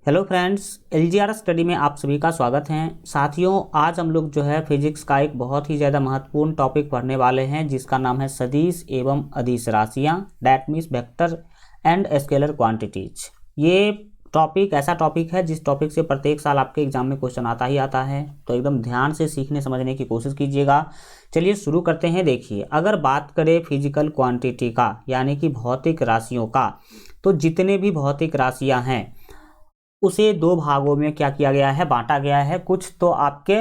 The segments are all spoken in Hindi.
हेलो फ्रेंड्स, एलजीआर स्टडी में आप सभी का स्वागत है। साथियों, आज हम लोग जो है फिजिक्स का एक बहुत ही ज़्यादा महत्वपूर्ण टॉपिक पढ़ने वाले हैं जिसका नाम है सदिश एवं अदिश राशियाँ, that means vector and scalar quantities. ये टॉपिक ऐसा टॉपिक है जिस टॉपिक से प्रत्येक साल आपके एग्जाम में क्वेश्चन आता ही आता है, तो एकदम ध्यान से सीखने समझने की कोशिश कीजिएगा। चलिए शुरू करते हैं। देखिए, अगर बात करें फिजिकल क्वांटिटी का यानी कि भौतिक राशियों का, तो जितने भी भौतिक राशियाँ हैं उसे दो भागों में क्या किया गया है, बांटा गया है। कुछ तो आपके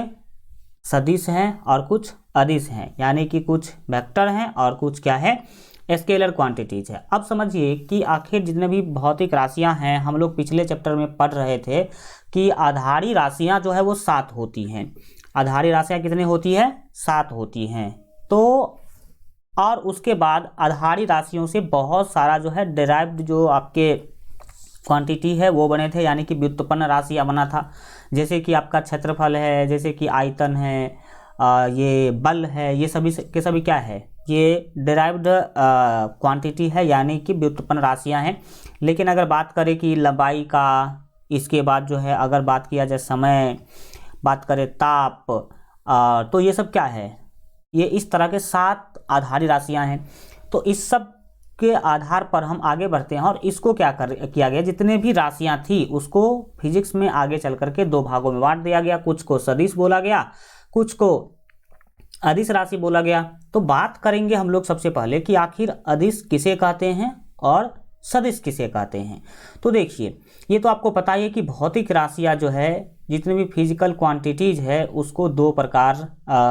सदिश हैं और कुछ अदिश हैं, यानी कि कुछ वेक्टर हैं और कुछ क्या है, स्केलर क्वांटिटीज है। अब समझिए कि आखिर जितने भी भौतिक राशियां हैं, हम लोग पिछले चैप्टर में पढ़ रहे थे कि आधारी राशियां जो है वो 7 होती हैं। आधारी राशियां कितनी होती है? 7 होती हैं। तो और उसके बाद आधारी राशियों से बहुत सारा जो है डिराइव्ड जो आपके क्वांटिटी है वो बने थे, यानी कि व्युत्पन्न राशियाँ बना था। जैसे कि आपका क्षेत्रफल है, जैसे कि आयतन है, ये बल है, ये सभी के सभी क्या है, ये डिराइव्ड क्वांटिटी है, यानी कि व्युत्पन्न राशियाँ हैं। लेकिन अगर बात करें कि लंबाई का, इसके बाद जो है अगर बात किया जाए समय, बात करें ताप, तो ये सब क्या है, ये इस तरह के 7 आधारी राशियाँ हैं। तो इस सब के आधार पर हम आगे बढ़ते हैं और इसको किया गया, जितने भी राशियां थी उसको फिजिक्स में आगे चल करके दो भागों में बांट दिया गया। कुछ को सदिश बोला गया, कुछ को अदिश राशि बोला गया। तो बात करेंगे हम लोग सबसे पहले कि आखिर अदिश किसे कहते हैं और सदिश किसे कहते हैं। तो देखिए, ये तो आपको पता ही है कि भौतिक राशियां जो है, जितने भी फिजिकल क्वांटिटीज है, उसको दो प्रकार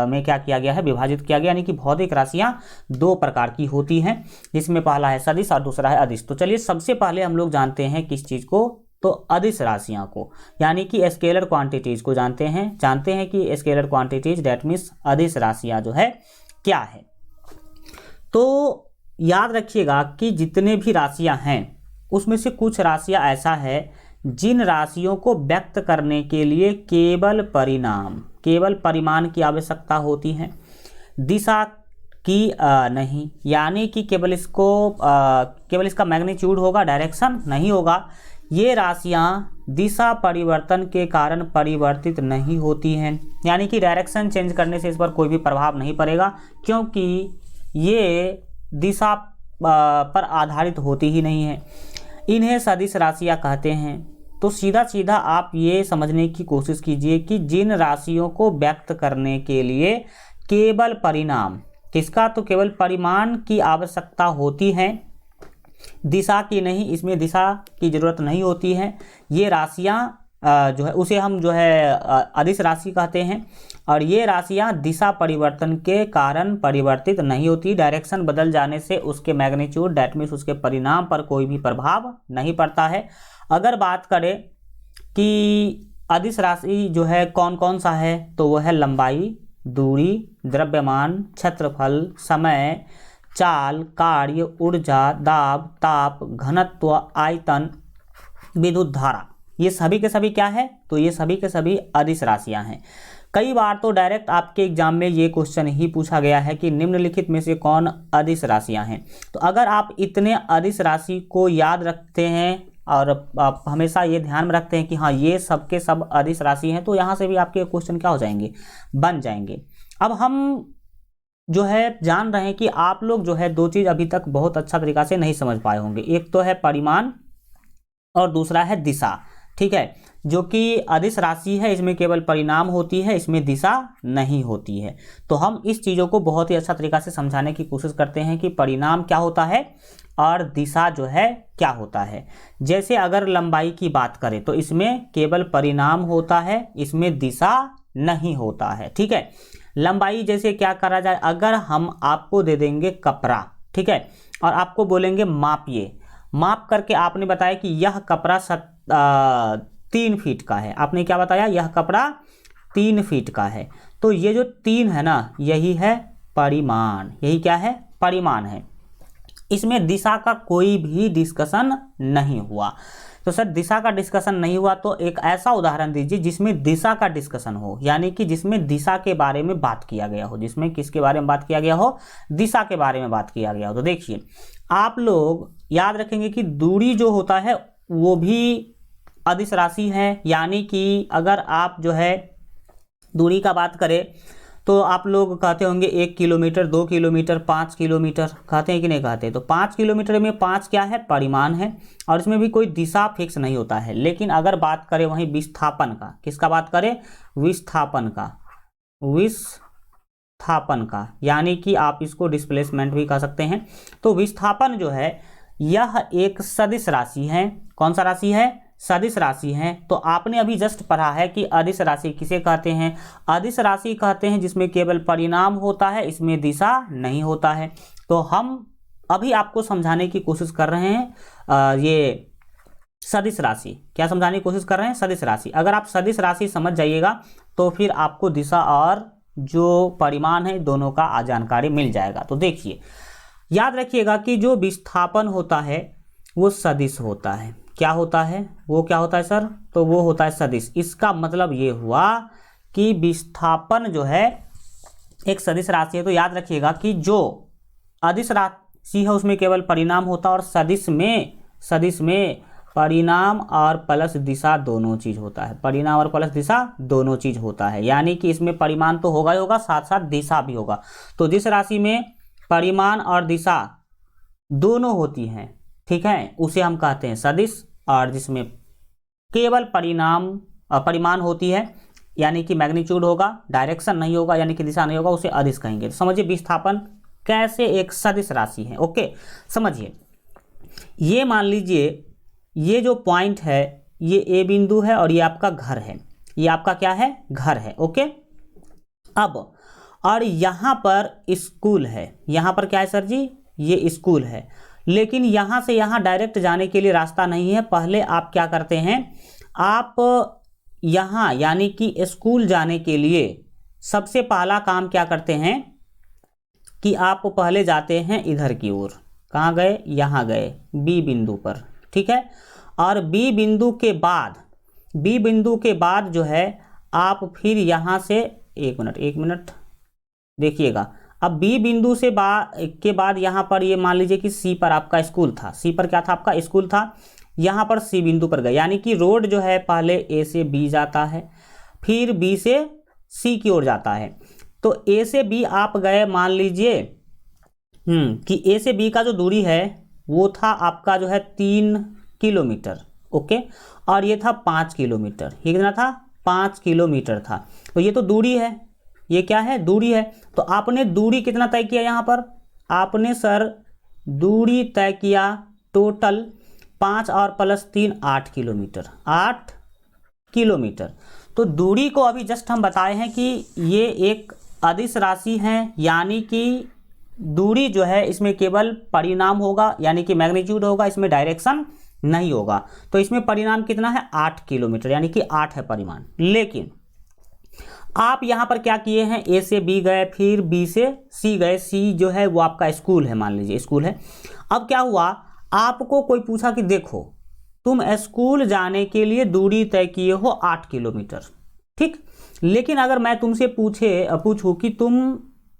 में क्या किया गया है, विभाजित किया गया। यानी कि भौतिक राशियां दो प्रकार की होती हैं, जिसमें पहला है सदिश और दूसरा है अदिश। तो चलिए सबसे पहले हम लोग जानते हैं किस चीज़ को, तो अदिश राशियां को, यानी कि स्केलर क्वांटिटीज को जानते हैं कि स्केलर क्वांटिटीज डेट मीन्स अदिश राशियां जो है क्या है। तो याद रखिएगा कि जितने भी राशियां हैं उसमें से कुछ राशियां ऐसा है जिन राशियों को व्यक्त करने के लिए केवल परिमाण की आवश्यकता होती है, दिशा की नहीं। यानी कि केवल इसका मैग्नीट्यूड होगा, डायरेक्शन नहीं होगा। ये राशियां दिशा परिवर्तन के कारण परिवर्तित नहीं होती हैं, यानी कि डायरेक्शन चेंज करने से इस पर कोई भी प्रभाव नहीं पड़ेगा, क्योंकि ये दिशा पर आधारित होती ही नहीं है। इन्हें सदिश राशियां कहते हैं। तो सीधा सीधा आप ये समझने की कोशिश कीजिए कि जिन राशियों को व्यक्त करने के लिए केवल परिमाण, किसका, तो केवल परिमाण की आवश्यकता होती है, दिशा की नहीं, इसमें दिशा की जरूरत नहीं होती है। ये राशियां जो है उसे हम जो है अदिश राशि कहते हैं। और ये राशियां दिशा परिवर्तन के कारण परिवर्तित नहीं होती, डायरेक्शन बदल जाने से उसके मैग्नीट्यूड डेट मीन्स उसके परिणाम पर कोई भी प्रभाव नहीं पड़ता है। अगर बात करें कि अदिश राशि जो है कौन कौन सा है, तो वह है लंबाई, दूरी, द्रव्यमान, क्षेत्रफल, समय, चाल, कार्य, ऊर्जा, दाब, ताप, घनत्व, आयतन, विद्युत धारा। ये सभी के सभी क्या है, तो ये सभी के सभी अदिश राशियां हैं। कई बार तो डायरेक्ट आपके एग्जाम में ये क्वेश्चन ही पूछा गया है कि निम्नलिखित में से कौन अदिश राशियां हैं। तो अगर आप इतने अदिश राशि को याद रखते हैं और आप हमेशा ये ध्यान में रखते हैं कि हाँ ये सब के सब अदिश राशि हैं, तो यहाँ से भी आपके क्वेश्चन क्या हो जाएंगे, बन जाएंगे। अब हम जो है जान रहे हैं कि आप लोग जो है दो चीज़ अभी तक बहुत अच्छा तरीका से नहीं समझ पाए होंगे। एक तो है परिमाण और दूसरा है दिशा, ठीक है। जो कि अदिश राशि है, इसमें केवल परिमाण होती है, इसमें दिशा नहीं होती है। तो हम इस चीज़ों को बहुत ही अच्छा तरीका से समझाने की कोशिश करते हैं कि परिमाण क्या होता है और दिशा जो है क्या होता है। जैसे अगर लंबाई की बात करें तो इसमें केवल परिमाण होता है, इसमें दिशा नहीं होता है, ठीक है। लंबाई जैसे क्या करा जाए, अगर हम आपको दे देंगे कपड़ा, ठीक है, और आपको बोलेंगे मापिए, माप करके आपने बताया कि यह कपड़ा 3 फीट का है। आपने क्या बताया, यह कपड़ा 3 फीट का है। तो ये जो 3 है ना, यही है परिमाण, यही क्या है, परिमाण है। इसमें दिशा का कोई भी डिस्कशन नहीं हुआ। तो सर दिशा का डिस्कशन नहीं हुआ, तो एक ऐसा उदाहरण दीजिए जिसमें दिशा का डिस्कशन हो, यानी कि जिसमें दिशा के बारे में बात किया गया हो, जिसमें किसके बारे में बात किया गया हो, दिशा के बारे में बात किया गया हो। तो देखिए, आप लोग याद रखेंगे कि दूरी जो होता है वो भी अदिश राशि है, यानी कि अगर आप जो है दूरी का बात करें तो आप लोग कहते होंगे 1 किलोमीटर, 2 किलोमीटर, 5 किलोमीटर, कहते हैं कि नहीं कहते? तो 5 किलोमीटर में 5 क्या है? परिमाण है, और इसमें भी कोई दिशा फिक्स नहीं होता है। लेकिन अगर बात करें वहीं विस्थापन का, किसका बात करें? विस्थापन का, विस्थापन का, यानी कि आप इसको डिस्प्लेसमेंट भी कह सकते हैं। तो विस्थापन जो है यह एक सदिश राशि है। कौन सा राशि है? सदिश राशि है। तो आपने अभी जस्ट पढ़ा है कि अदिश राशि किसे कहते हैं? अदिश राशि कहते हैं जिसमें केवल परिणाम होता है, इसमें दिशा नहीं होता है। तो हम अभी आपको समझाने की कोशिश कर रहे हैं ये सदिश राशि। क्या समझाने की कोशिश कर रहे हैं? सदिश राशि। अगर आप सदिश राशि समझ जाइएगा तो फिर आपको दिशा और जो परिमाण है दोनों का जानकारी मिल जाएगा। तो देखिए, याद रखिएगा कि जो विस्थापन होता है वो सदिश होता है। क्या होता है? वो क्या होता है सर? तो वो होता है सदिश। इसका मतलब ये हुआ कि विस्थापन जो है एक सदिश राशि है। तो याद रखिएगा कि जो अदिश राशि है उसमें केवल परिणाम होता है, और सदिश में परिणाम और प्लस दिशा दोनों चीज होता है। परिणाम और प्लस दिशा दोनों चीज होता है, यानी कि इसमें परिमाण तो होगा ही होगा, साथ साथ दिशा भी होगा। तो जिस राशि में परिमाण और दिशा दोनों होती हैं, ठीक है, उसे हम कहते हैं सदिश। और जिसमें केवल परिमाण होती है, यानी कि मैग्नीट्यूड होगा, डायरेक्शन नहीं होगा, यानी कि दिशा नहीं होगा, उसे अदिश कहेंगे। तो समझिए विस्थापन कैसे एक सदिश राशि है। ओके, समझिए, ये मान लीजिए ये जो पॉइंट है ये ए बिंदु है और ये आपका घर है। ये आपका क्या है? घर है। ओके, अब और यहाँ पर स्कूल है। यहाँ पर क्या है सर जी? ये स्कूल है। लेकिन यहाँ से यहाँ डायरेक्ट जाने के लिए रास्ता नहीं है। पहले आप क्या करते हैं? आप यहाँ यानी कि स्कूल जाने के लिए सबसे पहला काम क्या करते हैं कि आप पहले जाते हैं इधर की ओर। कहाँ गए? यहाँ गए, बी बिंदु पर, ठीक है। और बी बिंदु के बाद जो है आप फिर यहाँ से एक मिनट देखिएगा। अब बी बिंदु से के बाद यहाँ पर ये मान लीजिए कि सी पर आपका स्कूल था। सी पर क्या था? आपका स्कूल था। यहाँ पर सी बिंदु पर गए, यानी कि रोड जो है पहले ए से बी जाता है, फिर बी से सी की ओर जाता है। तो ए से बी आप गए, मान लीजिए कि ए से बी का जो दूरी है वो था आपका जो है 3 किलोमीटर। ओके, और ये था 5 किलोमीटर। ये कितना था? 5 किलोमीटर था। तो ये तो दूरी है, ये क्या है? दूरी है। तो आपने दूरी कितना तय किया? यहाँ पर आपने सर दूरी तय किया टोटल 5 और प्लस 3 8 किलोमीटर। 8 किलोमीटर। तो दूरी को अभी जस्ट हम बताए हैं कि ये एक अदिश राशि है, यानी कि दूरी जो है इसमें केवल परिणाम होगा, यानी कि मैग्नीट्यूड होगा, इसमें डायरेक्शन नहीं होगा। तो इसमें परिणाम कितना है? 8 किलोमीटर, यानी कि 8 है परिमाण। लेकिन आप यहाँ पर क्या किए हैं? ए से बी गए, फिर बी से सी गए। सी जो है वो आपका स्कूल है, मान लीजिए स्कूल है। अब क्या हुआ? आपको कोई पूछा कि देखो तुम स्कूल जाने के लिए दूरी तय किए हो 8 किलोमीटर, ठीक। लेकिन अगर मैं तुमसे पूछूं कि तुम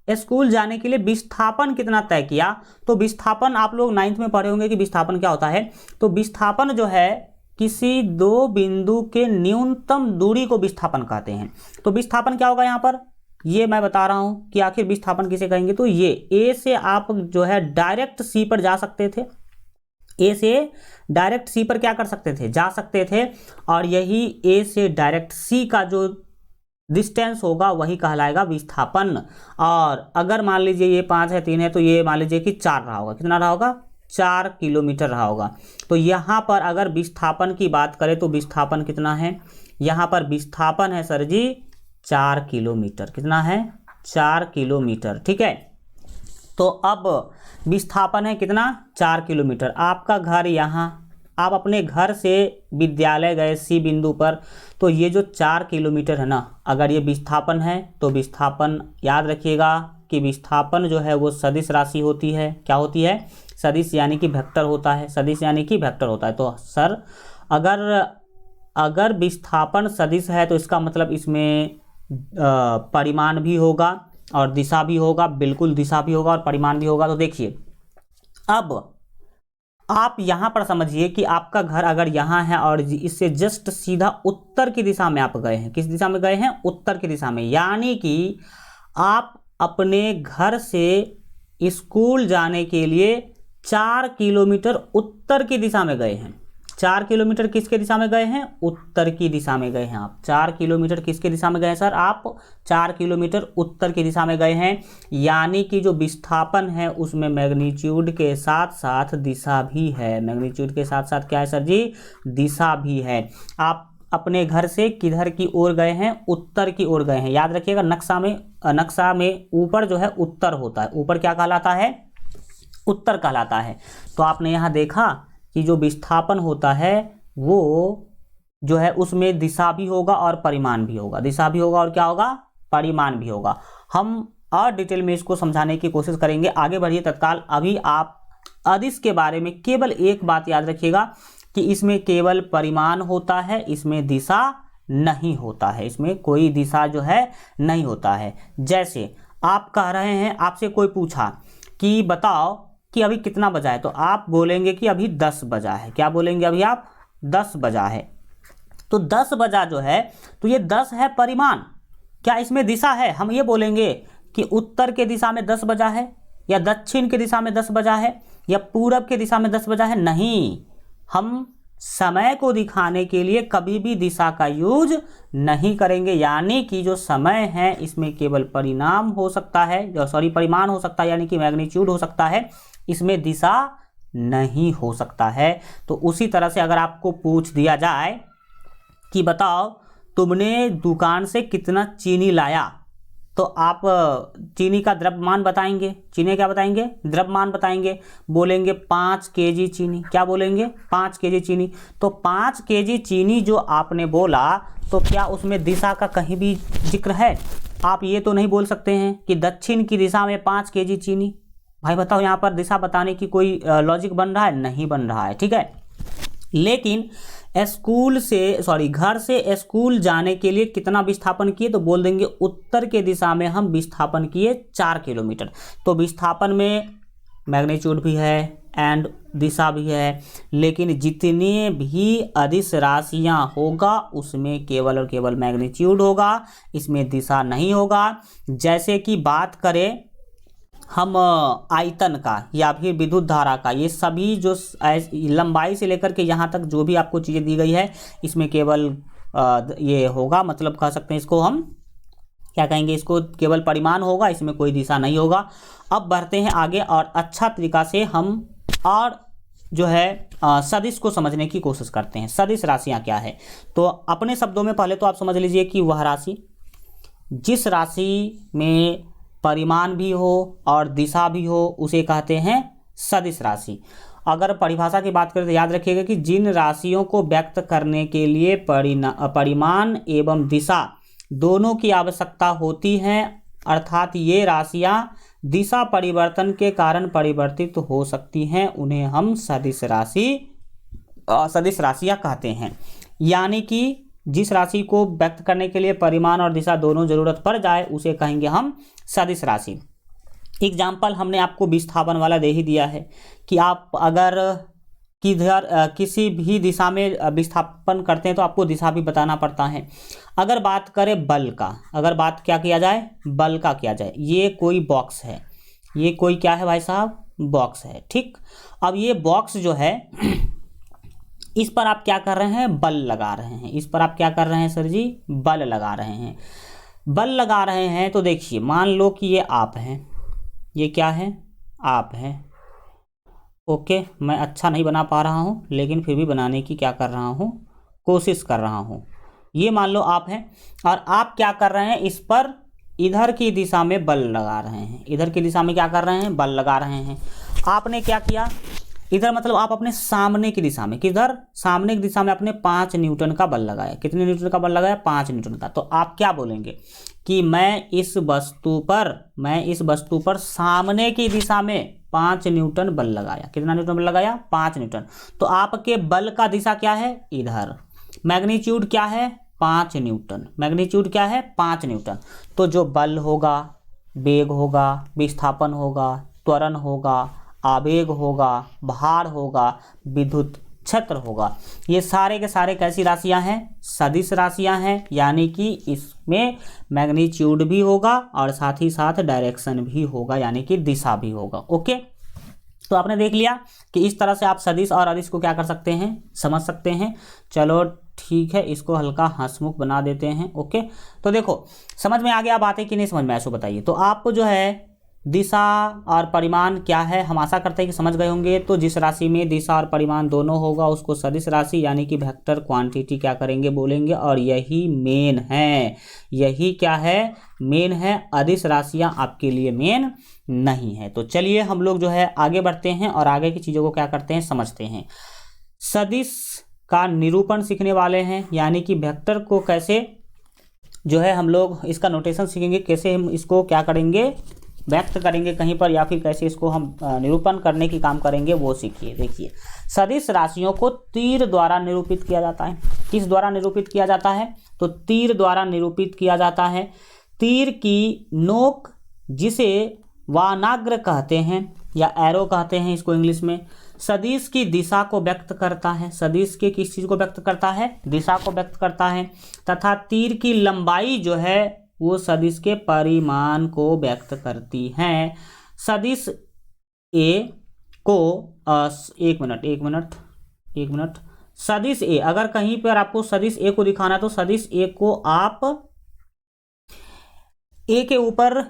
स्कूल जाने के लिए विस्थापन कितना तय किया, तो विस्थापन आप लोग 9th में पढ़े होंगे कि विस्थापन क्या होता है। तो विस्थापन जो है किसी दो बिंदु के न्यूनतम दूरी को विस्थापन कहते हैं। तो विस्थापन क्या होगा यहाँ पर? ये मैं बता रहा हूँ कि आखिर विस्थापन किसे कहेंगे। तो ये ए से आप जो है डायरेक्ट सी पर जा सकते थे। ए से डायरेक्ट सी पर क्या कर सकते थे? जा सकते थे। और यही ए से डायरेक्ट सी का जो डिस्टेंस होगा वही कहलाएगा विस्थापन। और अगर मान लीजिए ये 5 है, 3 है, तो ये मान लीजिए कि 4 रहा होगा। कितना रहा होगा? 4 किलोमीटर रहा होगा। तो यहाँ पर अगर विस्थापन की बात करें तो विस्थापन कितना है? यहाँ पर विस्थापन है सर जी 4 किलोमीटर। कितना है? 4 किलोमीटर, ठीक है। तो अब विस्थापन है कितना? 4 किलोमीटर। आपका घर यहाँ, आप अपने घर से विद्यालय गए सी बिंदु पर, तो ये जो 4 किलोमीटर है ना, अगर ये विस्थापन है तो विस्थापन याद रखिएगा कि विस्थापन जो है वो सदिश राशि होती है। क्या होती है? सदिश यानी कि वेक्टर होता है। सदिश यानी कि वेक्टर होता है। तो सर अगर विस्थापन सदिश है तो इसका मतलब इसमें परिमाण भी होगा और दिशा भी होगा। बिल्कुल दिशा भी होगा और परिमाण भी होगा। तो देखिए, अब आप यहाँ पर समझिए कि आपका घर अगर यहाँ है और इससे जस्ट सीधा उत्तर की दिशा में आप गए हैं। किस दिशा में गए हैं? उत्तर की दिशा में। यानी कि आप अपने घर से स्कूल जाने के लिए 4 किलोमीटर उत्तर की दिशा में गए हैं। 4 किलोमीटर किसके दिशा में गए हैं? उत्तर की दिशा में गए हैं आप। 4 किलोमीटर किसके दिशा में गए हैं सर? आप 4 किलोमीटर उत्तर की दिशा में गए हैं। यानी कि जो विस्थापन है उसमें मैग्नीट्यूड के साथ साथ दिशा भी है। मैग्नीट्यूड के साथ साथ क्या है सर जी? दिशा भी है। आप अपने घर से किधर की ओर गए हैं? उत्तर की ओर गए हैं। याद रखिएगा, नक्शा में ऊपर जो है उत्तर होता है। ऊपर क्या कहलाता है? उत्तर कहलाता है। तो आपने यहाँ देखा कि जो विस्थापन होता है वो जो है उसमें दिशा भी होगा और परिमाण भी होगा। दिशा भी होगा और क्या होगा? परिमाण भी होगा। हम और डिटेल में इसको समझाने की कोशिश करेंगे। आगे बढ़िए तत्काल। अभी आप अदिश के बारे में केवल एक बात याद रखिएगा कि इसमें केवल परिमाण होता है, इसमें दिशा नहीं होता है। इसमें कोई दिशा जो है नहीं होता है। जैसे आप कह रहे हैं, आपसे कोई पूछा कि बताओ कि अभी कितना बजा है, तो आप बोलेंगे कि अभी 10 बजा है। क्या बोलेंगे? अभी आप 10 बजा है। तो 10 बजा जो है तो ये 10 है परिमाण। क्या इसमें दिशा है? हम ये बोलेंगे कि उत्तर के दिशा में 10 बजा है, या दक्षिण के दिशा में 10 बजा है, या पूरब के दिशा में 10 बजा है? नहीं, हम समय को दिखाने के लिए कभी भी दिशा का यूज नहीं करेंगे। यानी कि जो समय है इसमें केवल परिमाण हो सकता है, यानी कि मैग्नीट्यूड हो सकता है, इसमें दिशा नहीं हो सकता है। तो उसी तरह से अगर आपको पूछ दिया जाए कि बताओ तुमने दुकान से कितना चीनी लाया, तो आप चीनी का द्रव्यमान बताएंगे। चीनी क्या बताएंगे? द्रव्यमान बताएंगे। बोलेंगे 5 केजी चीनी। क्या बोलेंगे? 5 केजी चीनी। तो 5 केजी चीनी जो आपने बोला, तो क्या उसमें दिशा का कहीं भी जिक्र है? आप ये तो नहीं बोल सकते हैं कि दक्षिण की दिशा में 5 केजी चीनी। भाई बताओ, यहाँ पर दिशा बताने की कोई लॉजिक बन रहा है? नहीं बन रहा है। ठीक है। लेकिन घर से स्कूल जाने के लिए कितना विस्थापन किए, तो बोल देंगे उत्तर के दिशा में हम विस्थापन किए 4 किलोमीटर। तो विस्थापन में मैग्नीट्यूड भी है एंड दिशा भी है, लेकिन जितने भी अदिश राशियां होगा उसमें केवल और केवल मैग्नीट्यूड होगा, इसमें दिशा नहीं होगा। जैसे कि बात करें हम आयतन का या फिर विद्युत धारा का, ये सभी जो लंबाई से लेकर के यहाँ तक जो भी आपको चीज़ें दी गई है, इसमें केवल ये होगा, मतलब कह सकते हैं इसको हम क्या कहेंगे, इसको केवल परिमाण होगा, इसमें कोई दिशा नहीं होगा। अब बढ़ते हैं आगे और अच्छा तरीका से हम और जो है सदिश को समझने की कोशिश करते हैं। सदिश राशियाँ क्या है? तो अपने शब्दों में पहले तो आप समझ लीजिए कि वह राशि जिस राशि में परिमाण भी हो और दिशा भी हो उसे कहते हैं सदिश राशि। अगर परिभाषा की बात करें तो याद रखिएगा कि जिन राशियों को व्यक्त करने के लिए परिमाण एवं दिशा दोनों की आवश्यकता होती है, अर्थात ये राशियां दिशा परिवर्तन के कारण परिवर्तित हो सकती हैं, उन्हें हम सदिश राशियां कहते हैं। यानी कि जिस राशि को व्यक्त करने के लिए परिमाण और दिशा दोनों जरूरत पड़ जाए उसे कहेंगे हम सदिश राशि। एग्जाम्पल हमने आपको विस्थापन वाला दे ही दिया है कि आप अगर किधर किसी भी दिशा में विस्थापन करते हैं तो आपको दिशा भी बताना पड़ता है। अगर बात करें बल का, अगर बात क्या किया जाए, बल का किया जाए, ये कोई बॉक्स है, ये कोई क्या है भाई साहब, बॉक्स है। ठीक, अब ये बॉक्स जो है इस पर आप क्या कर रहे हैं, बल लगा रहे हैं। इस पर आप क्या कर रहे हैं सर जी, बल लगा रहे हैं। बल लगा रहे हैं तो देखिए, मान लो कि ये आप हैं, ये क्या है, आप हैं। ओके, मैं अच्छा नहीं बना पा रहा हूँ लेकिन फिर भी बनाने की क्या कर रहा हूँ, कोशिश कर रहा हूँ। ये मान लो आप हैं और आप क्या कर रहे हैं, इस पर इधर की दिशा में बल लगा रहे हैं। इधर की दिशा में क्या कर रहे हैं, बल लगा रहे हैं। आपने क्या किया, इधर मतलब आप अपने सामने की दिशा में, किधर, सामने की दिशा में अपने 5 न्यूटन का बल लगाया। कितने न्यूटन का बल लगाया, 5 न्यूटन का। तो आप क्या बोलेंगे कि मैं इस वस्तु पर सामने की दिशा में 5 न्यूटन बल लगाया। कितना न्यूटन बल लगाया, 5 न्यूटन। तो आपके बल का दिशा क्या है, इधर। मैग्नीट्यूड क्या है, 5 न्यूटन। मैग्नीट्यूड क्या है, 5 न्यूटन। तो जो बल होगा, वेग होगा, विस्थापन होगा, त्वरण होगा, आवेग होगा, भार होगा, विद्युत क्षेत्र होगा। ये सारे के सारे कैसी राशियां हैं? सदिश राशियां हैं, यानी कि इसमें मैग्नीट्यूड भी होगा और साथ ही साथ डायरेक्शन भी होगा, यानी कि दिशा भी होगा। ओके, तो आपने देख लिया कि इस तरह से आप सदिश और अदिश को क्या कर सकते हैं, समझ सकते हैं। चलो ठीक है, इसको हल्का हंसमुख बना देते हैं। ओके, तो देखो समझ में आ गया बातें कि नहीं समझ में आया, सो बताइए। तो आपको जो है दिशा और परिमाण क्या है, हम आशा करते हैं कि समझ गए होंगे। तो जिस राशि में दिशा और परिमाण दोनों होगा उसको सदिश राशि यानी कि वेक्टर क्वांटिटी क्या करेंगे, बोलेंगे। और यही मेन है, यही क्या है, मेन है। अदिश राशियां आपके लिए मेन नहीं है। तो चलिए हम लोग जो है आगे बढ़ते हैं और आगे की चीज़ों को क्या करते हैं, समझते हैं। सदिश का निरूपण सीखने वाले हैं, यानी कि वेक्टर को कैसे जो है हम लोग इसका नोटेशन सीखेंगे, कैसे हम इसको क्या करेंगे, व्यक्त करेंगे कहीं पर, या फिर कैसे इसको हम निरूपण करने की काम करेंगे, वो सीखिए। देखिए, सदिश राशियों को तीर द्वारा निरूपित किया जाता है। किस द्वारा निरूपित किया जाता है? तो तीर द्वारा निरूपित किया जाता है। तीर की नोक, जिसे वानाग्र कहते हैं या एरो कहते हैं इसको इंग्लिश में, सदिश की दिशा को व्यक्त करता है। सदिश के किस चीज़ को व्यक्त करता है? दिशा को व्यक्त करता है। तथा तीर की लंबाई जो है वो सदिश के परिमाण को व्यक्त करती है। सदिश ए को एक मिनट, सदिश ए, अगर कहीं पर आपको सदिश ए को दिखाना तो सदिश ए को आप ए के ऊपर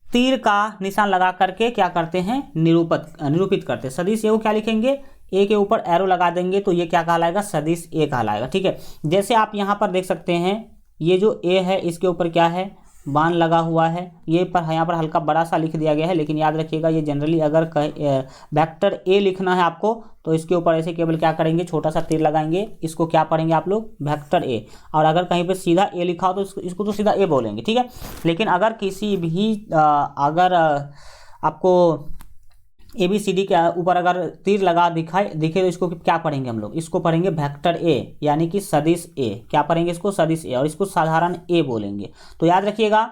तीर का निशान लगा करके क्या करते हैं, निरूपित करते हैं। सदिश ए को क्या लिखेंगे, ए के ऊपर एरो लगा देंगे तो ये क्या कहलाएगा, सदिश ए कहलाएगा। ठीक है, जैसे आप यहाँ पर देख सकते हैं, ये जो ए है इसके ऊपर क्या है, बाण लगा हुआ है। ये पर यहाँ पर हल्का बड़ा सा लिख दिया गया है, लेकिन याद रखिएगा ये जनरली अगर वेक्टर ए लिखना है आपको तो इसके ऊपर ऐसे केवल क्या करेंगे, छोटा सा तीर लगाएंगे। इसको क्या पढ़ेंगे आप लोग, वेक्टर ए। और अगर कहीं पे सीधा ए लिखा हो तो इसको तो सीधा ए बोलेंगे। ठीक है, लेकिन अगर किसी भी अगर आपको ABCD के ऊपर अगर तीर लगा दिखे तो इसको क्या पढ़ेंगे हम लोग, इसको पढ़ेंगे वेक्टर ए, यानी कि सदिश ए। क्या पढ़ेंगे इसको, सदिश ए, और इसको साधारण ए बोलेंगे। तो याद रखिएगा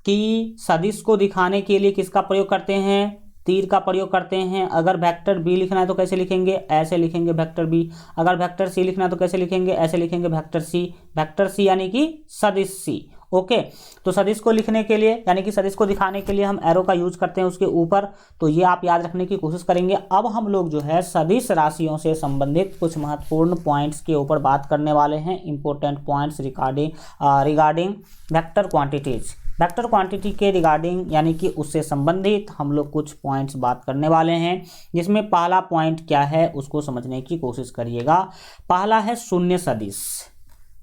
कि सदिश को दिखाने के लिए किसका प्रयोग करते हैं, तीर का प्रयोग करते हैं। अगर वेक्टर बी लिखना है तो कैसे लिखेंगे, ऐसे लिखेंगे वेक्टर बी। अगर वेक्टर सी लिखना है तो कैसे लिखेंगे, ऐसे लिखेंगे वेक्टर सी। वेक्टर सी यानी कि सदिश सी। ओके, तो सदिश को लिखने के लिए यानी कि सदिश को दिखाने के लिए हम एरो का यूज करते हैं उसके ऊपर, तो ये आप याद रखने की कोशिश करेंगे। अब हम लोग जो है सदिश राशियों से संबंधित कुछ महत्वपूर्ण पॉइंट्स के ऊपर बात करने वाले हैं, important points regarding vector quantities. Vector quantity के रिगार्डिंग यानी कि उससे संबंधित हम लोग कुछ पॉइंट्स बात करने वाले हैं, जिसमें पहला पॉइंट क्या है उसको समझने की कोशिश करिएगा। पहला है शून्य सदिश।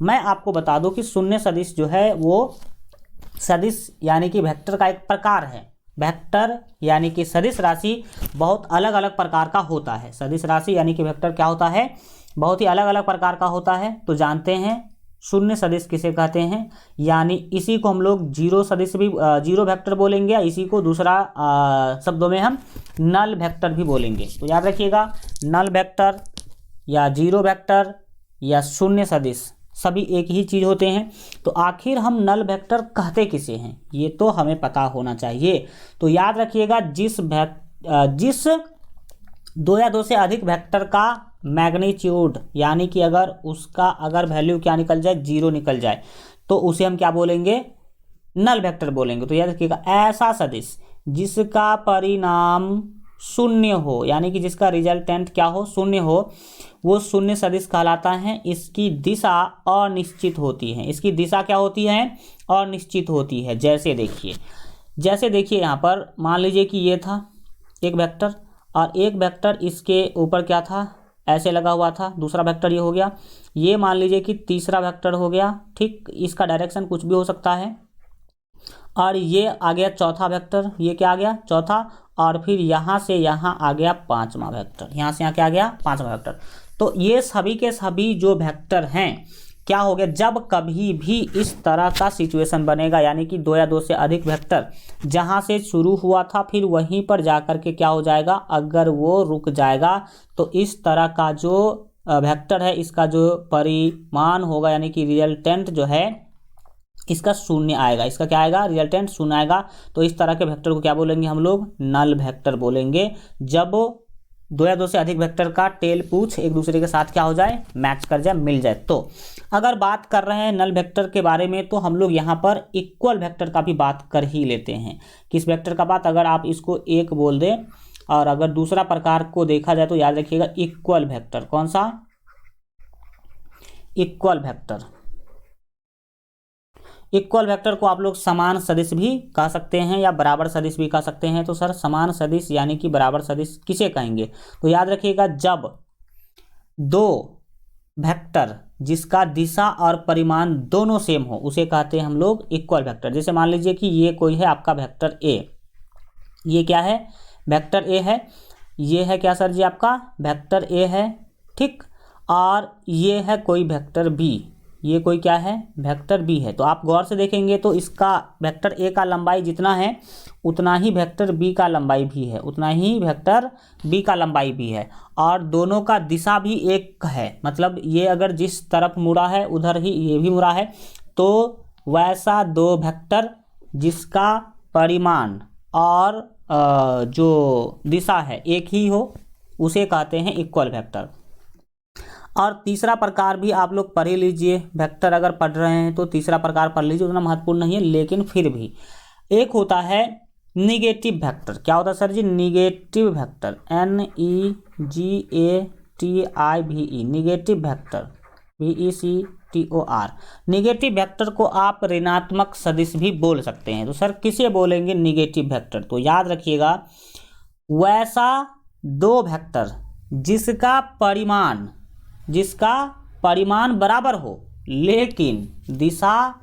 मैं आपको बता दूं कि शून्य सदिश जो है वो सदिश यानी कि वेक्टर का एक प्रकार है। वेक्टर यानी कि सदिश राशि बहुत अलग अलग प्रकार का होता है। सदिश राशि यानी कि वेक्टर क्या होता है, बहुत ही अलग अलग प्रकार का होता है। तो जानते हैं शून्य सदिश किसे कहते हैं, यानी इसी को हम लोग जीरो सदिश भी, जीरो वेक्टर बोलेंगे, या इसी को दूसरा शब्दों में हम नल वेक्टर भी बोलेंगे। तो याद रखिएगा, नल वेक्टर या जीरो वेक्टर या शून्य सदिश सभी एक ही चीज़ होते हैं। तो आखिर हम नल वेक्टर कहते किसे हैं, ये तो हमें पता होना चाहिए। तो याद रखिएगा, जिस दो या दो से अधिक वेक्टर का मैग्नीट्यूड यानी कि अगर वैल्यू क्या निकल जाए, जीरो निकल जाए, तो उसे हम क्या बोलेंगे, नल वेक्टर बोलेंगे। तो याद रखिएगा, ऐसा सदिश जिसका परिणाम शून्य हो, यानी कि जिसका रिजल्टेंट क्या हो, शून्य हो, वो शून्य सदिश कहलाता है। इसकी दिशा अनिश्चित होती है। इसकी दिशा क्या होती है, अनिश्चित होती है। जैसे देखिए यहाँ पर मान लीजिए कि ये था एक वेक्टर, और एक वेक्टर इसके ऊपर क्या था, ऐसे लगा हुआ था। दूसरा वेक्टर ये हो गया, ये मान लीजिए कि तीसरा वेक्टर हो गया। ठीक, इसका डायरेक्शन कुछ भी हो सकता है। और ये आ गया चौथा वेक्टर, ये क्या आ गया, चौथा। और फिर यहाँ से यहाँ आ गया पांचवा वेक्टर, यहाँ से यहाँ क्या आ गया, पांचवा वेक्टर। तो ये सभी के सभी जो वेक्टर हैं क्या हो गया, जब कभी भी इस तरह का सिचुएशन बनेगा, यानी कि दो या दो से अधिक वेक्टर जहाँ से शुरू हुआ था फिर वहीं पर जाकर के क्या हो जाएगा, अगर वो रुक जाएगा तो इस तरह का जो वेक्टर है इसका जो परिमाण होगा यानी कि रिजल्टेंट जो है इसका शून्य आएगा। इसका क्या आएगा, रिजल्टेंट शून्य आएगा। तो इस तरह के वेक्टर को क्या बोलेंगे हम लोग, नल वेक्टर बोलेंगे। जब दो या दो से अधिक वेक्टर का टेल पूछ एक दूसरे के साथ क्या हो जाए, मैच कर जाए, मिल जाए। तो अगर बात कर रहे हैं नल वेक्टर के बारे में तो हम लोग यहाँ पर इक्वल वेक्टर का भी बात कर ही लेते हैं। किस वेक्टर का बात, अगर आप इसको एक बोल दें और अगर दूसरा प्रकार को देखा जाए तो याद रखिएगा इक्वल वेक्टर। कौन सा, इक्वल वेक्टर। इक्वल वेक्टर को आप लोग समान सदिश भी कह सकते हैं या बराबर सदिश भी कह सकते हैं। तो सर समान सदिश यानी कि बराबर सदिश किसे कहेंगे, तो याद रखिएगा जब दो वेक्टर जिसका दिशा और परिमाण दोनों सेम हो उसे कहते हैं हम लोग इक्वल वेक्टर। जैसे मान लीजिए कि ये कोई है आपका वेक्टर ए, ये क्या है, वेक्टर ए है, ये है क्या सर जी आपका वेक्टर ए है, ठीक, और ये है कोई वेक्टर बी, ये कोई क्या है, वेक्टर बी है। तो आप गौर से देखेंगे तो इसका वेक्टर ए का लंबाई जितना है उतना ही वेक्टर बी का लंबाई भी है, उतना ही वेक्टर बी का लंबाई भी है, और दोनों का दिशा भी एक है। मतलब ये अगर जिस तरफ मुड़ा है उधर ही ये भी मुड़ा है। तो वैसा दो वेक्टर जिसका परिमाण और जो दिशा है एक ही हो उसे कहते हैं इक्वल वेक्टर। और तीसरा प्रकार भी आप लोग पढ़ ही लीजिए, वेक्टर अगर पढ़ रहे हैं तो तीसरा प्रकार पढ़ लीजिए, उतना महत्वपूर्ण नहीं है लेकिन फिर भी एक होता है निगेटिव वेक्टर। क्या होता है sir ji, negative vector, NEGATIVE, negative vector, VECTOR। Negative vector को आप ऋणात्मक सदिश भी बोल सकते हैं। तो सर किसे बोलेंगे निगेटिव वेक्टर, तो याद रखिएगा वैसा दो वेक्टर जिसका परिमाण बराबर हो लेकिन दिशा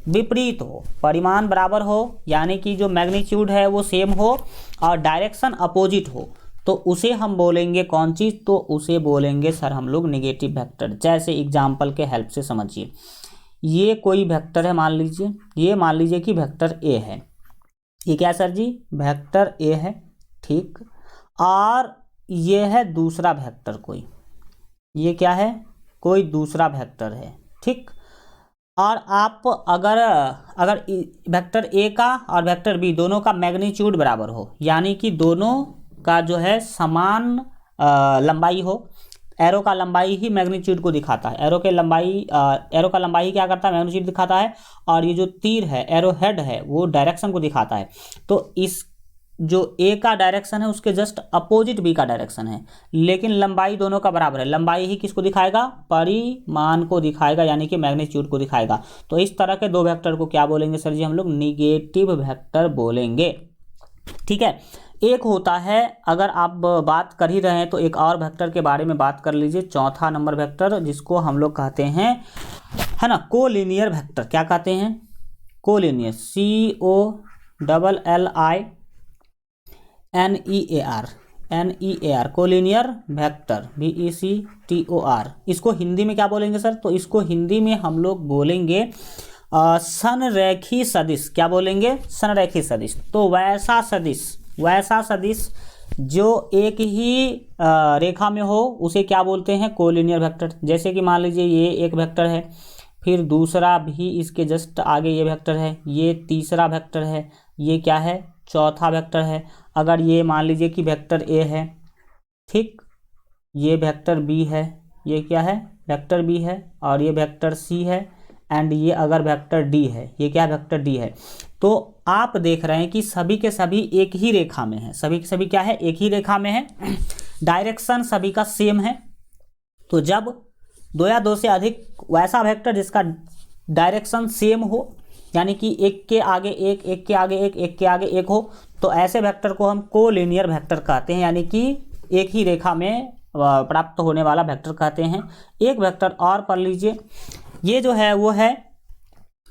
विपरीत हो। परिमाण बराबर हो यानी कि जो मैग्नीट्यूड है वो सेम हो और डायरेक्शन अपोजिट हो, तो उसे हम बोलेंगे कौन चीज़, तो उसे बोलेंगे सर हम लोग निगेटिव वेक्टर। जैसे एग्जाम्पल के हेल्प से समझिए, ये कोई वेक्टर है, मान लीजिए कि वेक्टर ए है, ये क्या है सर जी, वेक्टर ए है, ठीक, और ये है दूसरा वेक्टर कोई, ये क्या है, कोई दूसरा वेक्टर है, ठीक। और आप अगर वेक्टर ए का और वेक्टर बी दोनों का मैग्नीट्यूड बराबर हो यानी कि दोनों का जो है समान लंबाई हो, एरो का लंबाई ही मैग्नीट्यूड को दिखाता है, एरो का लंबाई क्या करता है, मैग्नीट्यूड दिखाता है, और ये जो तीर है, एरो हेड है, वो डायरेक्शन को दिखाता है। तो इस जो ए का डायरेक्शन है उसके जस्ट अपोजिट बी का डायरेक्शन है, लेकिन लंबाई दोनों का बराबर है। लंबाई ही किसको दिखाएगा, परिमाण को दिखाएगा यानी कि मैग्नीट्यूड को दिखाएगा। तो इस तरह के दो वेक्टर को क्या बोलेंगे सर जी, हम लोग निगेटिव वेक्टर बोलेंगे, ठीक है। एक होता है, अगर आप बात कर ही रहे हैं तो एक और वेक्टर के बारे में बात कर लीजिए, चौथा नंबर वेक्टर, जिसको हम लोग कहते हैं, है ना, कोलिनियर वेक्टर। क्या कहते हैं, collinear, COLLINEAR, collinear vector, VECTOR। इसको हिंदी में क्या बोलेंगे सर, तो इसको हिंदी में हम लोग बोलेंगे संरेखी सदिश। क्या बोलेंगे, संरेखी सदिश। तो वैसा सदिश जो एक ही रेखा में हो उसे क्या बोलते हैं, कोलिनियर वेक्टर। जैसे कि मान लीजिए ये एक वेक्टर है, फिर दूसरा भी इसके जस्ट आगे ये वेक्टर है, ये तीसरा वेक्टर है, ये क्या है, चौथा वेक्टर है। अगर ये मान लीजिए कि वेक्टर ए है, ठीक, ये वेक्टर बी है, ये क्या है, वेक्टर बी है, और ये वेक्टर सी है, एंड ये अगर वेक्टर डी है, ये क्या वेक्टर डी है। तो आप देख रहे हैं कि सभी के सभी एक ही रेखा में है, सभी के सभी क्या है, एक ही रेखा में है, डायरेक्शन सभी का सेम है। तो जब दो या दो से अधिक वैसा वेक्टर जिसका डायरेक्शन सेम हो यानी कि एक के आगे एक, एक के आगे एक, एक के आगे एक हो, तो ऐसे वेक्टर को हम कोलिनियर वेक्टर कहते हैं, यानी कि एक ही रेखा में प्राप्त होने वाला वेक्टर कहते हैं। एक वेक्टर और पढ़ लीजिए, ये जो है वो है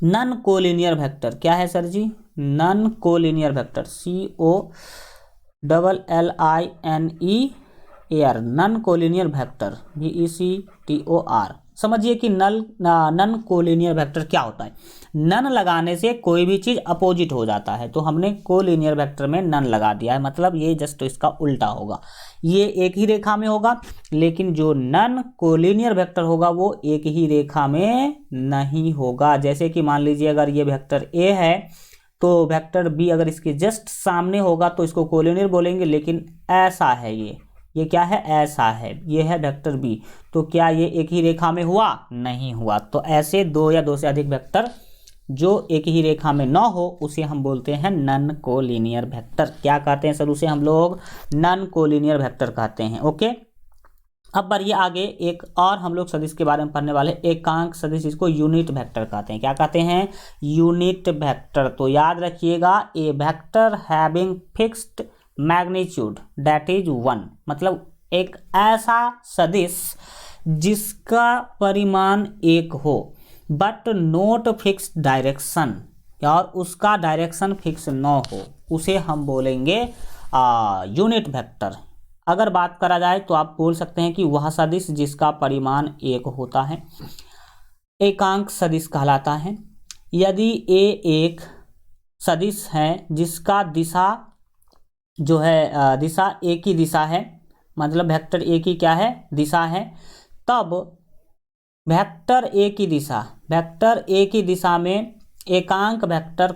नन कोलिनियर वेक्टर। क्या है sir ji, non collinear vector, COLLINEAR, non collinear vector, VECTOR। समझिए कि नन कोलिनियर वेक्टर क्या होता है। नन लगाने से कोई भी चीज़ अपोजिट हो जाता है, तो हमने कोलिनियर वेक्टर में नन लगा दिया है, मतलब ये जस्ट इसका उल्टा होगा। ये एक ही रेखा में होगा, लेकिन जो नन कोलिनियर वेक्टर होगा वो एक ही रेखा में नहीं होगा। जैसे कि मान लीजिए अगर ये वेक्टर ए है तो वेक्टर बी अगर इसके जस्ट सामने होगा तो इसको कोलिनियर बोलेंगे, लेकिन ऐसा है, ये क्या है, ऐसा है, ये है वेक्टर बी। तो क्या ये एक ही रेखा में हुआ, नहीं हुआ। तो ऐसे दो या दो से अधिक वेक्टर जो एक ही रेखा में न हो उसे हम बोलते हैं नन कोलिनियर वेक्टर। क्या कहते हैं सर उसे हम लोग, नन कोलिनियर वेक्टर कहते हैं। ओके, अब बढ़िए आगे, एक और हम लोग सदिश के बारे में पढ़ने वाले, एकांक सदिश, जिसको यूनिट वेक्टर कहते हैं। क्या कहते हैं, यूनिट वेक्टर। तो याद रखिएगा, a vector having fixed magnitude that is 1, मतलब एक ऐसा सदिश जिसका परिमाण 1 हो बट नोट फिक्स्ड डायरेक्शन, और उसका डायरेक्शन फिक्स न हो, उसे हम बोलेंगे यूनिट वेक्टर। अगर बात करा जाए तो आप बोल सकते हैं कि वह सदिश जिसका परिमाण 1 होता है एकांक सदिश कहलाता है। यदि ए एक सदिश है जिसका दिशा जो है दिशा एक ही दिशा है, मतलब वेक्टर ए की क्या है, दिशा है, तब वेक्टर ए की दिशा में एकांक वेक्टर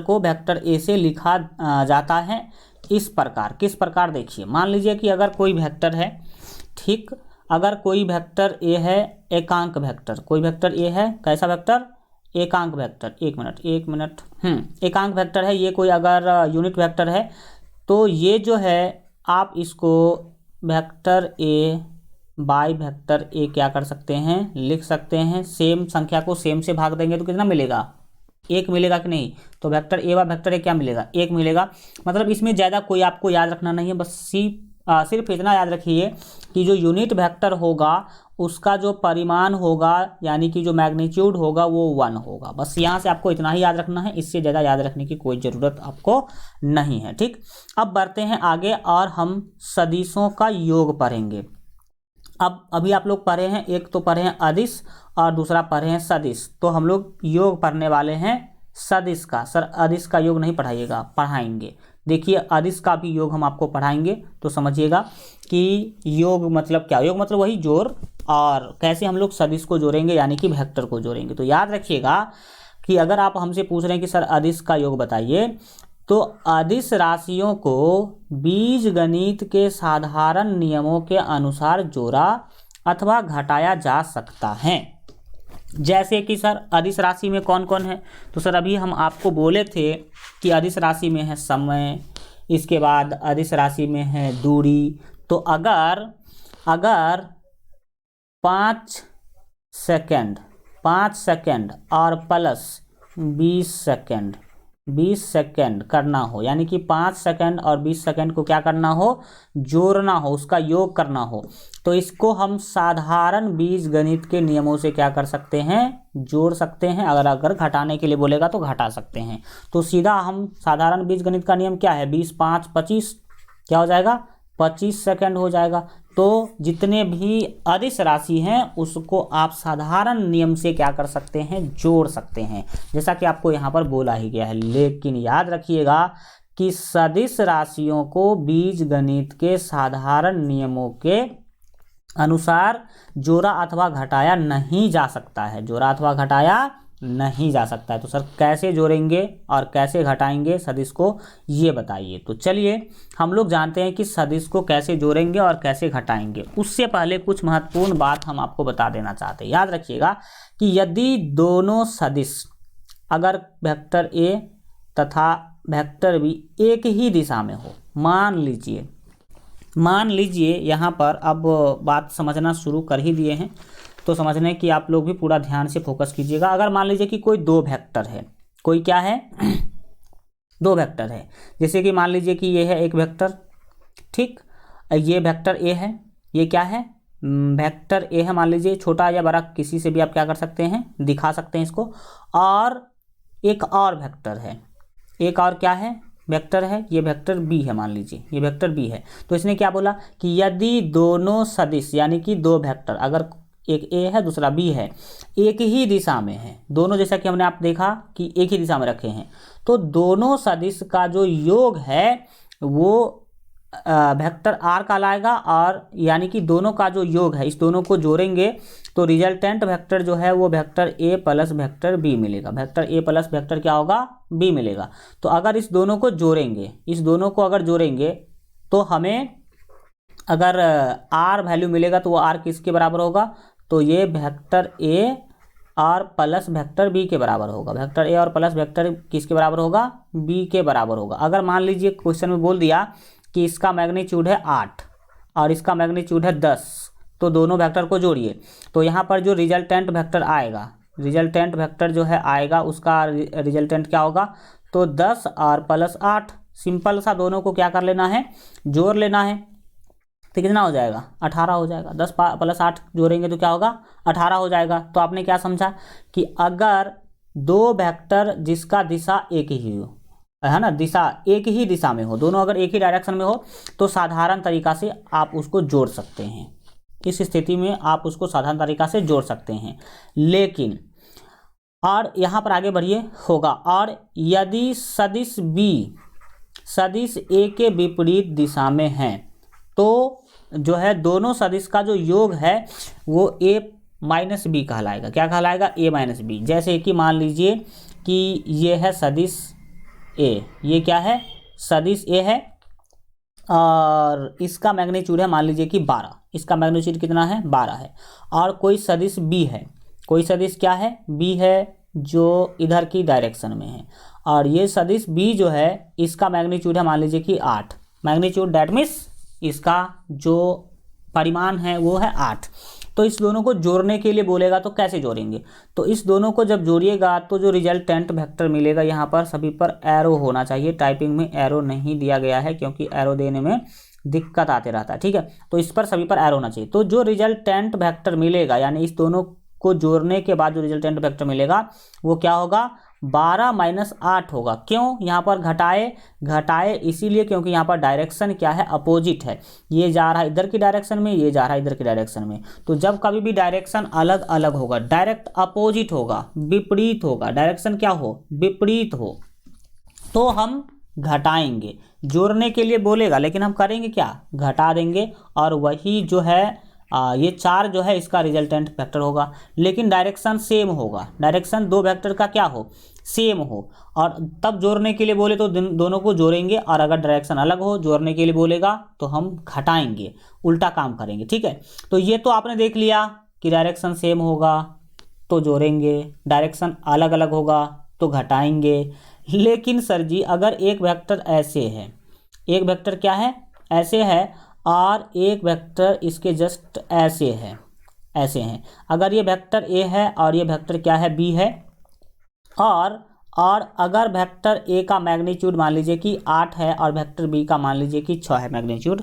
को वेक्टर ए से लिखा जाता है इस प्रकार। किस प्रकार, देखिए, मान लीजिए कि अगर कोई वेक्टर है, ठीक, अगर कोई वेक्टर ए है एकांक वेक्टर, कोई वेक्टर ए है कैसा वेक्टर, एकांक वेक्टर, एक मिनट एकांक वेक्टर है, ये कोई अगर यूनिट वेक्टर है, तो ये जो है आप इसको vector A by vector A क्या कर सकते हैं, लिख सकते हैं। सेम संख्या को सेम से भाग देंगे तो कितना मिलेगा, 1 मिलेगा कि नहीं। तो वेक्टर ए व वेक्टर ए क्या मिलेगा, 1 मिलेगा। मतलब इसमें ज़्यादा कोई आपको याद रखना नहीं है, बस सिर्फ इतना याद रखिए कि जो यूनिट वेक्टर होगा उसका जो परिमाण होगा, यानी कि जो मैग्नीट्यूड होगा वो 1 होगा। बस यहाँ से आपको इतना ही याद रखना है, इससे ज़्यादा याद रखने की कोई ज़रूरत आपको नहीं है। ठीक, अब बढ़ते हैं आगे और हम सदिशों का योग पढ़ेंगे। अब अभी आप लोग पढ़े हैं, एक तो पढ़े हैं अदिश और दूसरा पढ़े हैं सदिश, तो हम लोग योग पढ़ने वाले हैं सदिश का। सर अदिश का योग नहीं पढ़ाइएगा, पढ़ाएंगे। देखिए अदिश का भी योग हम आपको पढ़ाएंगे, तो समझिएगा कि योग मतलब क्या, योग मतलब वही जोड़, और कैसे हम लोग सदिश को जोड़ेंगे यानी कि वेक्टर को जोड़ेंगे। तो याद रखिएगा कि अगर आप हमसे पूछ रहे हैं कि सर अदिश का योग बताइए, तो अदिश राशियों को बीज गणित के साधारण नियमों के अनुसार जोड़ा अथवा घटाया जा सकता है। जैसे कि सर अदिश राशि में कौन कौन है, तो सर अभी हम आपको बोले थे कि अदिश राशि में है समय, इसके बाद अदिश राशि में है दूरी। तो अगर 5 सेकेंड और प्लस 20 सेकेंड करना हो, यानी कि 5 सेकेंड और 20 सेकेंड को क्या करना हो, जोड़ना हो, उसका योग करना हो, तो इसको हम साधारण बीज गणित के नियमों से क्या कर सकते हैं, जोड़ सकते हैं। अगर घटाने के लिए बोलेगा तो घटा सकते हैं। तो सीधा हम साधारण बीज गणित का नियम क्या है, 20 5 25 क्या हो जाएगा, 25 सेकेंड हो जाएगा। तो जितने भी अदिश राशि हैं उसको आप साधारण नियम से क्या कर सकते हैं, जोड़ सकते हैं, जैसा कि आपको यहाँ पर बोला ही गया है। लेकिन याद रखिएगा कि सदिश राशियों को बीज गणित के साधारण नियमों के अनुसार जोड़ा अथवा घटाया नहीं जा सकता है, जोड़ा अथवा घटाया नहीं जा सकता है। तो सर कैसे जोड़ेंगे और कैसे घटाएंगे सदिश को, ये बताइए। तो चलिए हम लोग जानते हैं कि सदिश को कैसे जोड़ेंगे और कैसे घटाएंगे। उससे पहले कुछ महत्वपूर्ण बात हम आपको बता देना चाहते हैं। याद रखिएगा कि यदि दोनों सदिश, अगर वेक्टर ए तथा वेक्टर बी एक ही दिशा में हो, मान लीजिए यहाँ पर अब बात समझना शुरू कर ही दिए हैं, तो समझने की आप लोग भी पूरा ध्यान से फोकस कीजिएगा। अगर मान लीजिए कि कोई 2 वेक्टर है, कोई क्या है 2 वेक्टर है, जैसे कि मान लीजिए कि ये है एक वेक्टर, ठीक, ये वेक्टर ए है, ये क्या है, वेक्टर ए है, मान लीजिए, छोटा या बड़ा किसी से भी आप क्या कर सकते हैं, दिखा सकते हैं इसको। और एक और वेक्टर है, एक और क्या है, वेक्टर है, ये वेक्टर बी है, मान लीजिए ये वेक्टर बी है। तो इसने क्या बोला कि यदि दोनों सदिश, यानी कि 2 वेक्टर, अगर एक ए है दूसरा बी है, एक ही दिशा में है, दोनों, जैसा कि हमने आप देखा कि एक ही दिशा में रखे हैं, तो दोनों सदिश का जो योग है वो वेक्टर आर कहलाएगा। और यानी कि दोनों का जो योग है, इस दोनों को जोड़ेंगे तो रिजल्टेंट वेक्टर जो है वो vector A plus vector B मिलेगा। वेक्टर ए प्लस वेक्टर क्या होगा, बी मिलेगा। तो अगर इस दोनों को जोड़ेंगे, इस दोनों को अगर जोड़ेंगे तो हमें अगर आर वैल्यू मिलेगा तो वो आर किसके बराबर होगा, तो ये वेक्टर ए और प्लस वेक्टर बी के बराबर होगा। वेक्टर ए और प्लस वेक्टर किसके बराबर होगा, बी के बराबर होगा। अगर मान लीजिए क्वेश्चन में बोल दिया कि इसका मैग्नीट्यूड है 8 और इसका मैग्नीट्यूड है 10, तो दोनों वेक्टर को जोड़िए, तो यहाँ पर जो रिजल्टेंट वेक्टर आएगा, रिजल्टेंट वेक्टर जो है आएगा, उसका रिजल्टेंट क्या होगा, तो 10 और प्लस 8। सिंपल सा दोनों को क्या कर लेना है, जोड़ लेना है, तो कितना हो जाएगा, 18 हो जाएगा। 10 प्लस 8 जोड़ेंगे तो क्या होगा, 18 हो जाएगा। तो आपने क्या समझा कि अगर दो वेक्टर जिसका दिशा एक ही हो, है ना, दिशा एक ही दिशा में हो, दोनों अगर एक ही डायरेक्शन में हो, तो साधारण तरीका से आप उसको जोड़ सकते हैं। इस स्थिति में आप उसको साधारण तरीका से जोड़ सकते हैं। लेकिन और यहाँ पर आगे बढ़िए, होगा और यदि सदिश बी सदिश ए के विपरीत दिशा में है, तो जो है दोनों सदिश का जो योग है वो a माइनस बी कहलाएगा। क्या कहलाएगा, a माइनस बी। जैसे कि मान लीजिए कि ये है सदिश a, ये क्या है, सदिश a है और इसका मैग्नीट्यूड है मान लीजिए कि 12, इसका मैग्नीट्यूड कितना है, 12 है। और कोई सदिश b है, कोई सदिश क्या है, b है, जो इधर की डायरेक्शन में है, और ये सदिश b जो है इसका मैग्नीट्यूड है मान लीजिए कि 8। मैग्नीट्यूड दैट मीन्स इसका जो परिमाण है वो है 8। तो इस दोनों को जोड़ने के लिए बोलेगा तो कैसे जोड़ेंगे, तो इस दोनों को जब जोड़िएगा तो जो रिजल्टेंट वेक्टर मिलेगा, यहाँ पर सभी पर एरो होना चाहिए। टाइपिंग में एरो नहीं दिया गया है क्योंकि एरो देने में दिक्कत आते रहता है, ठीक है। तो इस पर सभी पर एरो होना चाहिए। तो जो रिजल्टेंट वेक्टर मिलेगा, यानी इस दोनों को जोड़ने के बाद जो रिजल्टेंट वेक्टर मिलेगा वो क्या होगा, 12 माइनस 8 होगा। क्यों यहाँ पर घटाए इसीलिए क्योंकि यहाँ पर डायरेक्शन क्या है, अपोजिट है। ये जा रहा है इधर की डायरेक्शन में, ये जा रहा है इधर की डायरेक्शन में। तो जब कभी भी डायरेक्शन अलग अलग होगा, डायरेक्ट अपोजिट होगा, विपरीत होगा, डायरेक्शन क्या हो, विपरीत हो, तो हम घटाएंगे। जोड़ने के लिए बोलेगा लेकिन हम करेंगे क्या, घटा देंगे, और वही जो है ये 4 जो है इसका रिजल्टेंट वेक्टर होगा। लेकिन डायरेक्शन सेम होगा, डायरेक्शन दो वेक्टर का क्या हो, सेम हो, और तब जोड़ने के लिए बोले तो दोनों को जोड़ेंगे, और अगर डायरेक्शन अलग हो, जोड़ने के लिए बोलेगा तो हम घटाएंगे, उल्टा काम करेंगे, ठीक है। तो ये तो आपने देख लिया कि डायरेक्शन सेम होगा तो जोड़ेंगे, डायरेक्शन अलग अलग होगा तो घटाएंगे। लेकिन सर जी अगर एक वेक्टर ऐसे है, एक वेक्टर क्या है, ऐसे है, और एक वेक्टर इसके जस्ट ऐसे है, ऐसे हैं। अगर ये वेक्टर ए है और ये वेक्टर क्या है, बी है, और अगर वेक्टर ए का मैग्नीट्यूड मान लीजिए कि 8 है और वेक्टर बी का मान लीजिए कि 6 है मैग्नीट्यूड,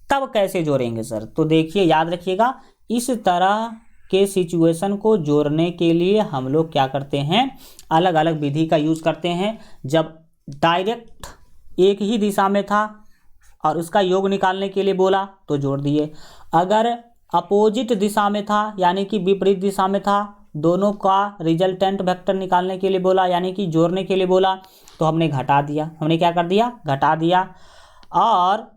तब कैसे जोड़ेंगे सर। तो देखिए याद रखिएगा, इस तरह के सिचुएशन को जोड़ने के लिए हम लोग क्या करते हैं, अलग अलग विधि का यूज करते हैं। जब डायरेक्ट एक ही दिशा में था और उसका योग निकालने के लिए बोला तो जोड़ दिए। अगर अपोजिट दिशा में था यानी कि विपरीत दिशा में था, दोनों का रिजल्टेंट वेक्टर निकालने के लिए बोला यानी कि जोड़ने के लिए बोला, तो हमने घटा दिया। हमने क्या कर दिया, घटा दिया। और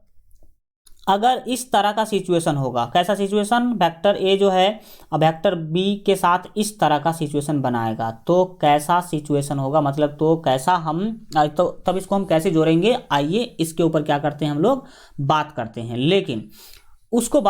अगर इस तरह का सिचुएशन होगा, कैसा सिचुएशन, वेक्टर ए जो है अब वेक्टर बी के साथ इस तरह का सिचुएशन बनाएगा, तो कैसा सिचुएशन होगा, मतलब तो कैसा हम तो तब इसको हम कैसे जोड़ेंगे, आइए इसके ऊपर क्या करते हैं हम लोग बात करते हैं। लेकिन उस पर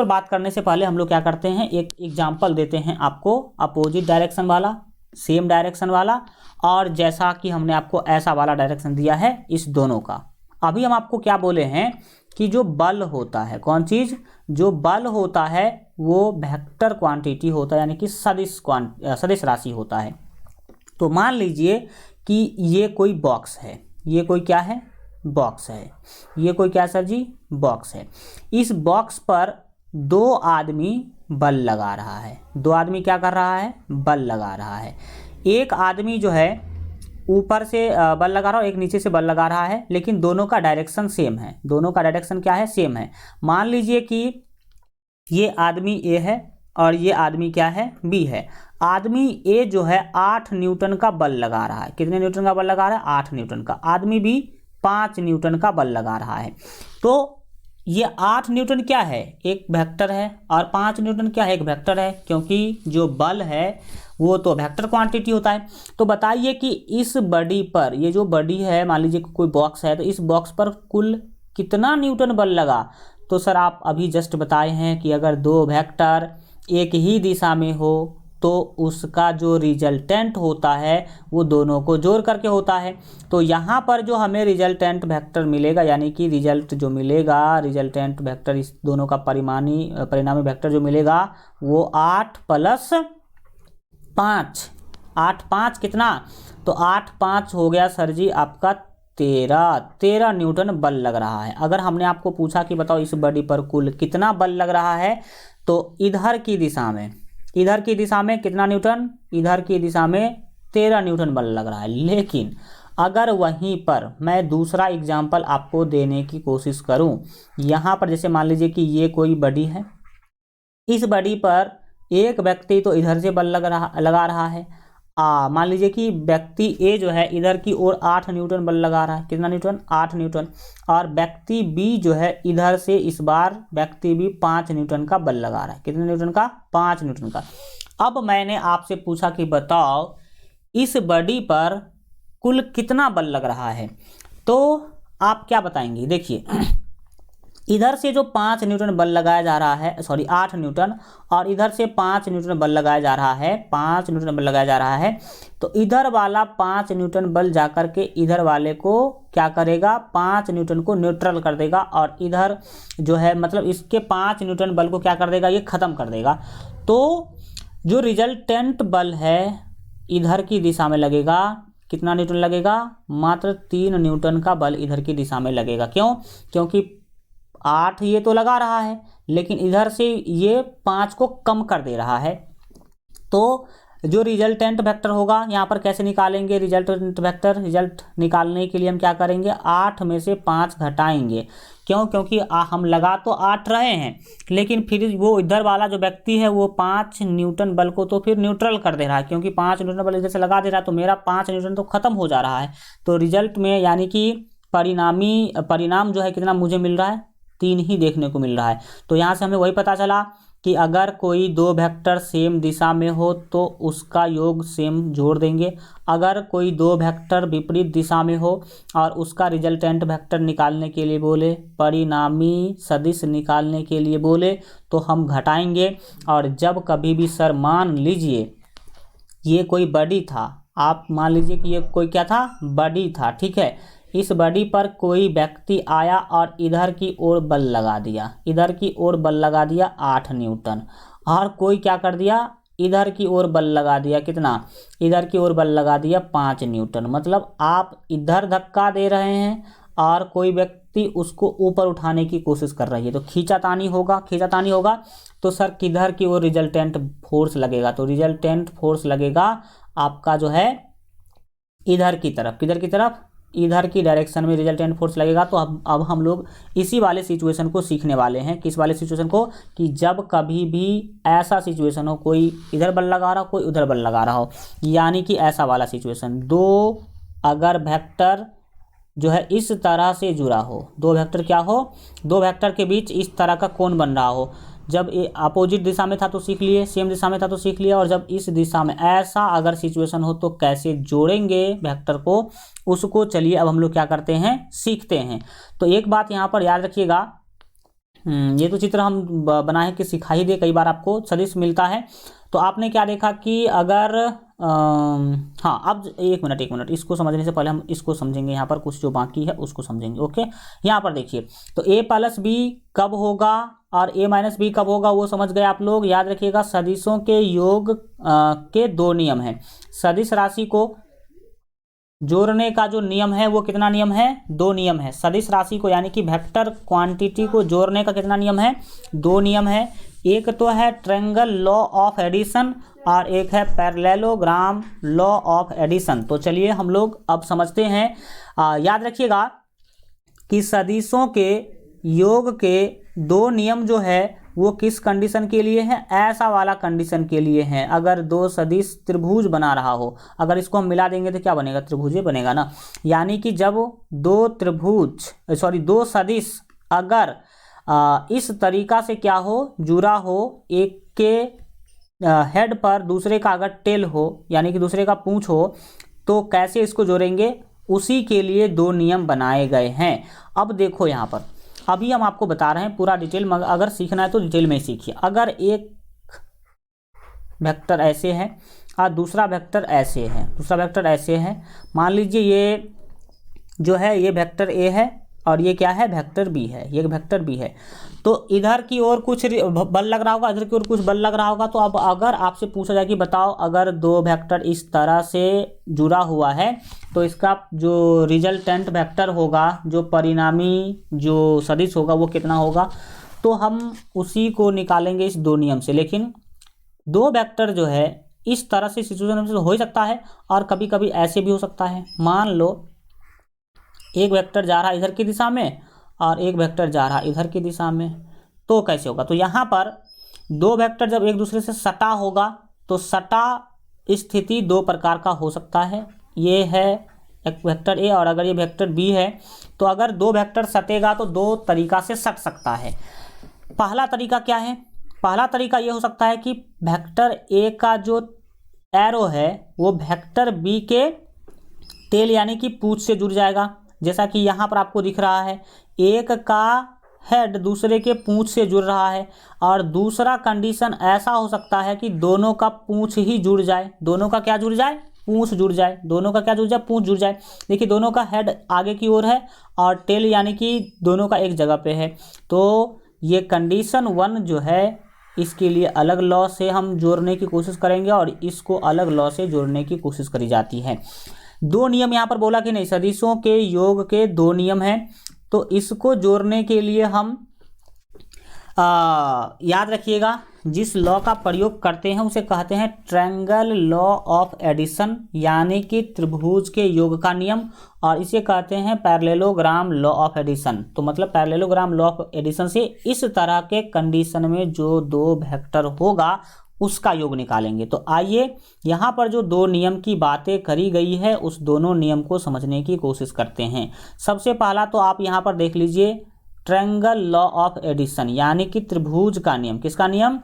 बात करने से पहले हम लोग क्या करते हैं, एक एग्जाम्पल देते हैं आपको, अपोजिट डायरेक्शन वाला, सेम डायरेक्शन वाला, और जैसा कि हमने आपको ऐसा वाला डायरेक्शन दिया है इस दोनों का। अभी हम आपको क्या बोले हैं कि जो बल होता है, कौन चीज़, जो बल होता है वो वेक्टर क्वांटिटी होता है, यानी कि सदिश राशि होता है। तो मान लीजिए कि ये कोई बॉक्स है, ये कोई क्या है, बॉक्स है, ये कोई क्या सर जी, बॉक्स है। इस बॉक्स पर दो आदमी बल लगा रहा है, दो आदमी क्या कर रहा है, बल लगा रहा है। एक आदमी जो है ऊपर से बल लगा रहा है और एक नीचे से बल लगा रहा है, लेकिन दोनों का डायरेक्शन सेम है, दोनों का डायरेक्शन क्या है, सेम है। मान लीजिए कि ये आदमी ए है और ये आदमी क्या है, बी है। आदमी ए जो है 8 न्यूटन का बल लगा रहा है, कितने न्यूटन का बल लगा रहा है, 8 न्यूटन का। आदमी बी 5 न्यूटन का बल लगा रहा है। तो ये 8 न्यूटन क्या है, एक वेक्टर है, और 5 न्यूटन क्या है, एक वेक्टर है, क्योंकि जो बल है वो तो वेक्टर क्वांटिटी होता है। तो बताइए कि इस बॉडी पर, ये जो बॉडी है मान लीजिए कोई बॉक्स है, तो इस बॉक्स पर कुल कितना न्यूटन बल लगा। तो सर आप अभी जस्ट बताए हैं कि अगर दो वेक्टर एक ही दिशा में हो तो उसका जो रिजल्टेंट होता है वो दोनों को जोड़ करके होता है। तो यहाँ पर जो हमें रिजल्टेंट वेक्टर मिलेगा, यानी कि रिजल्ट जो मिलेगा, रिजल्टेंट वेक्टर, इस दोनों का परिणामी वेक्टर जो मिलेगा वो 8 + 5, 8 5 कितना, तो 8 5 हो गया सर जी आपका 13 न्यूटन बल लग रहा है। अगर हमने आपको पूछा कि बताओ इस बॉडी पर कुल कितना बल लग रहा है, तो इधर की दिशा में कितना न्यूटन, इधर की दिशा में 13 न्यूटन बल लग रहा है। लेकिन अगर वहीं पर मैं दूसरा एग्जाम्पल आपको देने की कोशिश करूं, यहाँ पर जैसे मान लीजिए कि ये कोई बॉडी है, इस बॉडी पर एक व्यक्ति तो इधर से बल लगा रहा है, मान लीजिए कि व्यक्ति ए जो है इधर की ओर 8 न्यूटन बल लगा रहा है। कितना न्यूटन, 8 न्यूटन। और व्यक्ति बी जो है इधर से इस बार व्यक्ति बी 5 न्यूटन का बल लगा रहा है। कितने न्यूटन का, 5 न्यूटन का। अब मैंने आपसे पूछा कि बताओ इस बॉडी पर कुल कितना बल लग रहा है, तो आप क्या बताएंगे। देखिए इधर से जो 5 न्यूटन बल लगाया जा रहा है, 8 न्यूटन, और इधर से 5 न्यूटन बल लगाया जा रहा है, 5 न्यूटन बल लगाया जा रहा है। तो इधर वाला 5 न्यूटन बल जाकर के इधर वाले को क्या करेगा, 5 न्यूटन को न्यूट्रल कर देगा, और इधर जो है मतलब इसके 5 न्यूटन बल को क्या कर देगा, ये ख़त्म कर देगा। तो जो रिजल्टेंट बल है इधर की दिशा में लगेगा, कितना न्यूटन लगेगा, मात्र 3 न्यूटन का बल इधर की दिशा में लगेगा। क्यों, क्योंकि 8 ये तो लगा रहा है, लेकिन इधर से ये 5 को कम कर दे रहा है। तो जो रिजल्टेंट वेक्टर होगा यहाँ पर कैसे निकालेंगे रिजल्टेंट वेक्टर, रिजल्ट निकालने के लिए हम क्या करेंगे, 8 में से 5 घटाएंगे। क्यों, क्योंकि हम लगा तो 8 रहे हैं, लेकिन फिर वो इधर वाला जो व्यक्ति है वो 5 न्यूटन बल को तो फिर न्यूट्रल कर दे रहा है, क्योंकि 5 न्यूटन बल इधर से लगा दे रहा है, तो मेरा 5 न्यूटन तो खत्म हो जा रहा है। तो रिजल्ट में यानी कि परिणाम जो है कितना मुझे मिल रहा है, 3 ही देखने को मिल रहा है। तो यहाँ से हमें वही पता चला कि अगर कोई दो वेक्टर सेम दिशा में हो तो उसका योग सेम जोड़ देंगे। अगर कोई दो वेक्टर विपरीत दिशा में हो और उसका रिजल्टेंट वेक्टर निकालने के लिए बोले, परिणामी सदिश निकालने के लिए बोले, तो हम घटाएंगे। और जब कभी भी सर मान लीजिए ये कोई बॉडी था, आप मान लीजिए कि ये कोई क्या था, बॉडी था, ठीक है। इस बॉडी पर कोई व्यक्ति आया और इधर की ओर बल लगा दिया, इधर की ओर बल लगा दिया 8 न्यूटन, और कोई क्या कर दिया, इधर की ओर बल लगा दिया, कितना, इधर की ओर बल लगा दिया 5 न्यूटन। मतलब आप इधर धक्का दे रहे हैं और कोई व्यक्ति उसको ऊपर उठाने की कोशिश कर रही है, तो खींचातानी होगा। तो सर किधर की ओर रिजल्टेंट फोर्स लगेगा, तो रिजल्टेंट फोर्स लगेगा आपका जो है इधर की तरफ। किधर की तरफ, इधर की डायरेक्शन में रिजल्टेंट फोर्स लगेगा। तो अब हम लोग इसी वाले सिचुएशन को सीखने वाले हैं। किस वाले सिचुएशन को, कि जब कभी भी ऐसा सिचुएशन हो, कोई इधर बल लगा रहा हो, कोई उधर बल लगा रहा हो, यानी कि ऐसा वाला सिचुएशन, दो अगर वेक्टर जो है इस तरह से जुड़ा हो, दो वेक्टर क्या हो, दो वेक्टर के बीच इस तरह का कोण बन रहा हो। जब ये अपोजिट दिशा में था तो सीख लिए, सेम दिशा में था तो सीख लिया, और जब इस दिशा में ऐसा अगर सिचुएशन हो तो कैसे जोड़ेंगे वेक्टर को, उसको चलिए अब हम लोग क्या करते हैं, सीखते हैं। तो एक बात यहाँ पर याद रखिएगा, ये तो चित्र हम बनाए कि सिखा ही दे, कई बार आपको सदिश मिलता है। तो आपने क्या देखा कि अगर हाँ, अब एक मिनट, इसको समझने से पहले हम इसको समझेंगे, यहाँ पर कुछ जो बाकी है उसको समझेंगे। ओके, यहाँ पर देखिए, तो a + b कब होगा और a - b कब होगा वो समझ गए आप लोग। याद रखिएगा सदिशों के योग के 2 नियम हैं। सदिश राशि को जोड़ने का जो नियम है वो कितना नियम है, 2 नियम है। सदिश राशि को यानी कि वेक्टर क्वांटिटी को जोड़ने का कितना नियम है, 2 नियम है। एक तो है ट्रायंगल लॉ ऑफ एडिशन और एक है पैरेललोग्राम लॉ ऑफ एडिशन। तो चलिए हम लोग अब समझते हैं। याद रखिएगा कि सदिशों के योग के 2 नियम जो है वो किस कंडीशन के लिए है, ऐसा वाला कंडीशन के लिए है। अगर 2 सदिश त्रिभुज बना रहा हो, अगर इसको हम मिला देंगे तो क्या बनेगा, त्रिभुज बनेगा ना। यानी कि जब 2 सदिश अगर इस तरीका से क्या हो, जुड़ा हो, एक के हेड पर दूसरे का अगर टेल हो, यानी कि दूसरे का पूंछ हो, तो कैसे इसको जोड़ेंगे, उसी के लिए दो नियम बनाए गए हैं। अब देखो यहाँ पर, अभी हम आपको बता रहे हैं पूरा डिटेल, मगर अगर सीखना है तो डिटेल में ही सीखिए। अगर एक वेक्टर ऐसे है और दूसरा वेक्टर ऐसे है, मान लीजिए ये जो है ये वेक्टर ए है और ये क्या है, वेक्टर बी है, ये वेक्टर बी है। तो इधर की ओर कुछ बल लग रहा होगा, इधर की ओर कुछ बल लग रहा होगा। तो अब अगर आपसे पूछा जाए कि बताओ अगर दो वेक्टर इस तरह से जुड़ा हुआ है तो इसका जो रिजल्टेंट वेक्टर होगा, जो परिणामी जो सदिश होगा वो कितना होगा, तो हम उसी को निकालेंगे इस दो नियम से। लेकिन दो वेक्टर जो है इस तरह से सिचुएशन हो ही सकता है और कभी कभी ऐसे भी हो सकता है। मान लो एक वेक्टर जा रहा है इधर की दिशा में और एक वेक्टर जा रहा है इधर की दिशा में, तो कैसे होगा? तो यहाँ पर दो वेक्टर जब एक दूसरे से सटा होगा तो सटा स्थिति दो प्रकार का हो सकता है। ये है एक वेक्टर ए और अगर ये वेक्टर बी है, तो अगर दो वेक्टर सटेगा तो दो तरीका से सट सकता है। पहला तरीका क्या है? पहला तरीका ये हो सकता है कि वेक्टर ए का जो एरो है वो वेक्टर बी के टेल यानी कि पूंछ से जुड़ जाएगा, जैसा कि यहाँ पर आपको दिख रहा है। एक का हेड दूसरे के पूंछ से जुड़ रहा है और दूसरा कंडीशन ऐसा हो सकता है कि दोनों का पूंछ ही जुड़ जाए। दोनों का क्या जुड़ जाए? पूंछ जुड़ जाए। दोनों का क्या जुड़ जाए? पूंछ जुड़ जाए। देखिए दोनों का हेड आगे की ओर है और टेल यानी कि दोनों का एक जगह पे है। तो ये कंडीशन 1 जो है इसके लिए अलग लॉ से हम जोड़ने की कोशिश करेंगे और इसको अलग लॉ से जोड़ने की कोशिश करी जाती है। दो नियम यहाँ पर बोला कि नहीं, सदिशों के योग के दो नियम हैं। तो इसको जोड़ने के लिए हम याद रखिएगा जिस लॉ का प्रयोग करते हैं उसे कहते हैं ट्रायंगल लॉ ऑफ एडिशन, यानी कि त्रिभुज के योग का नियम, और इसे कहते हैं पैरेललोग्राम लॉ ऑफ एडिशन। तो मतलब पैरेललोग्राम लॉ ऑफ एडिशन से इस तरह के कंडीशन में जो दो वेक्टर होगा उसका योग निकालेंगे। तो आइए यहाँ पर जो दो नियम की बातें करी गई है उस दोनों नियम को समझने की कोशिश करते हैं। सबसे पहला तो आप यहाँ पर देख लीजिए ट्रायंगल लॉ ऑफ एडिशन, यानी कि त्रिभुज का नियम। किसका नियम?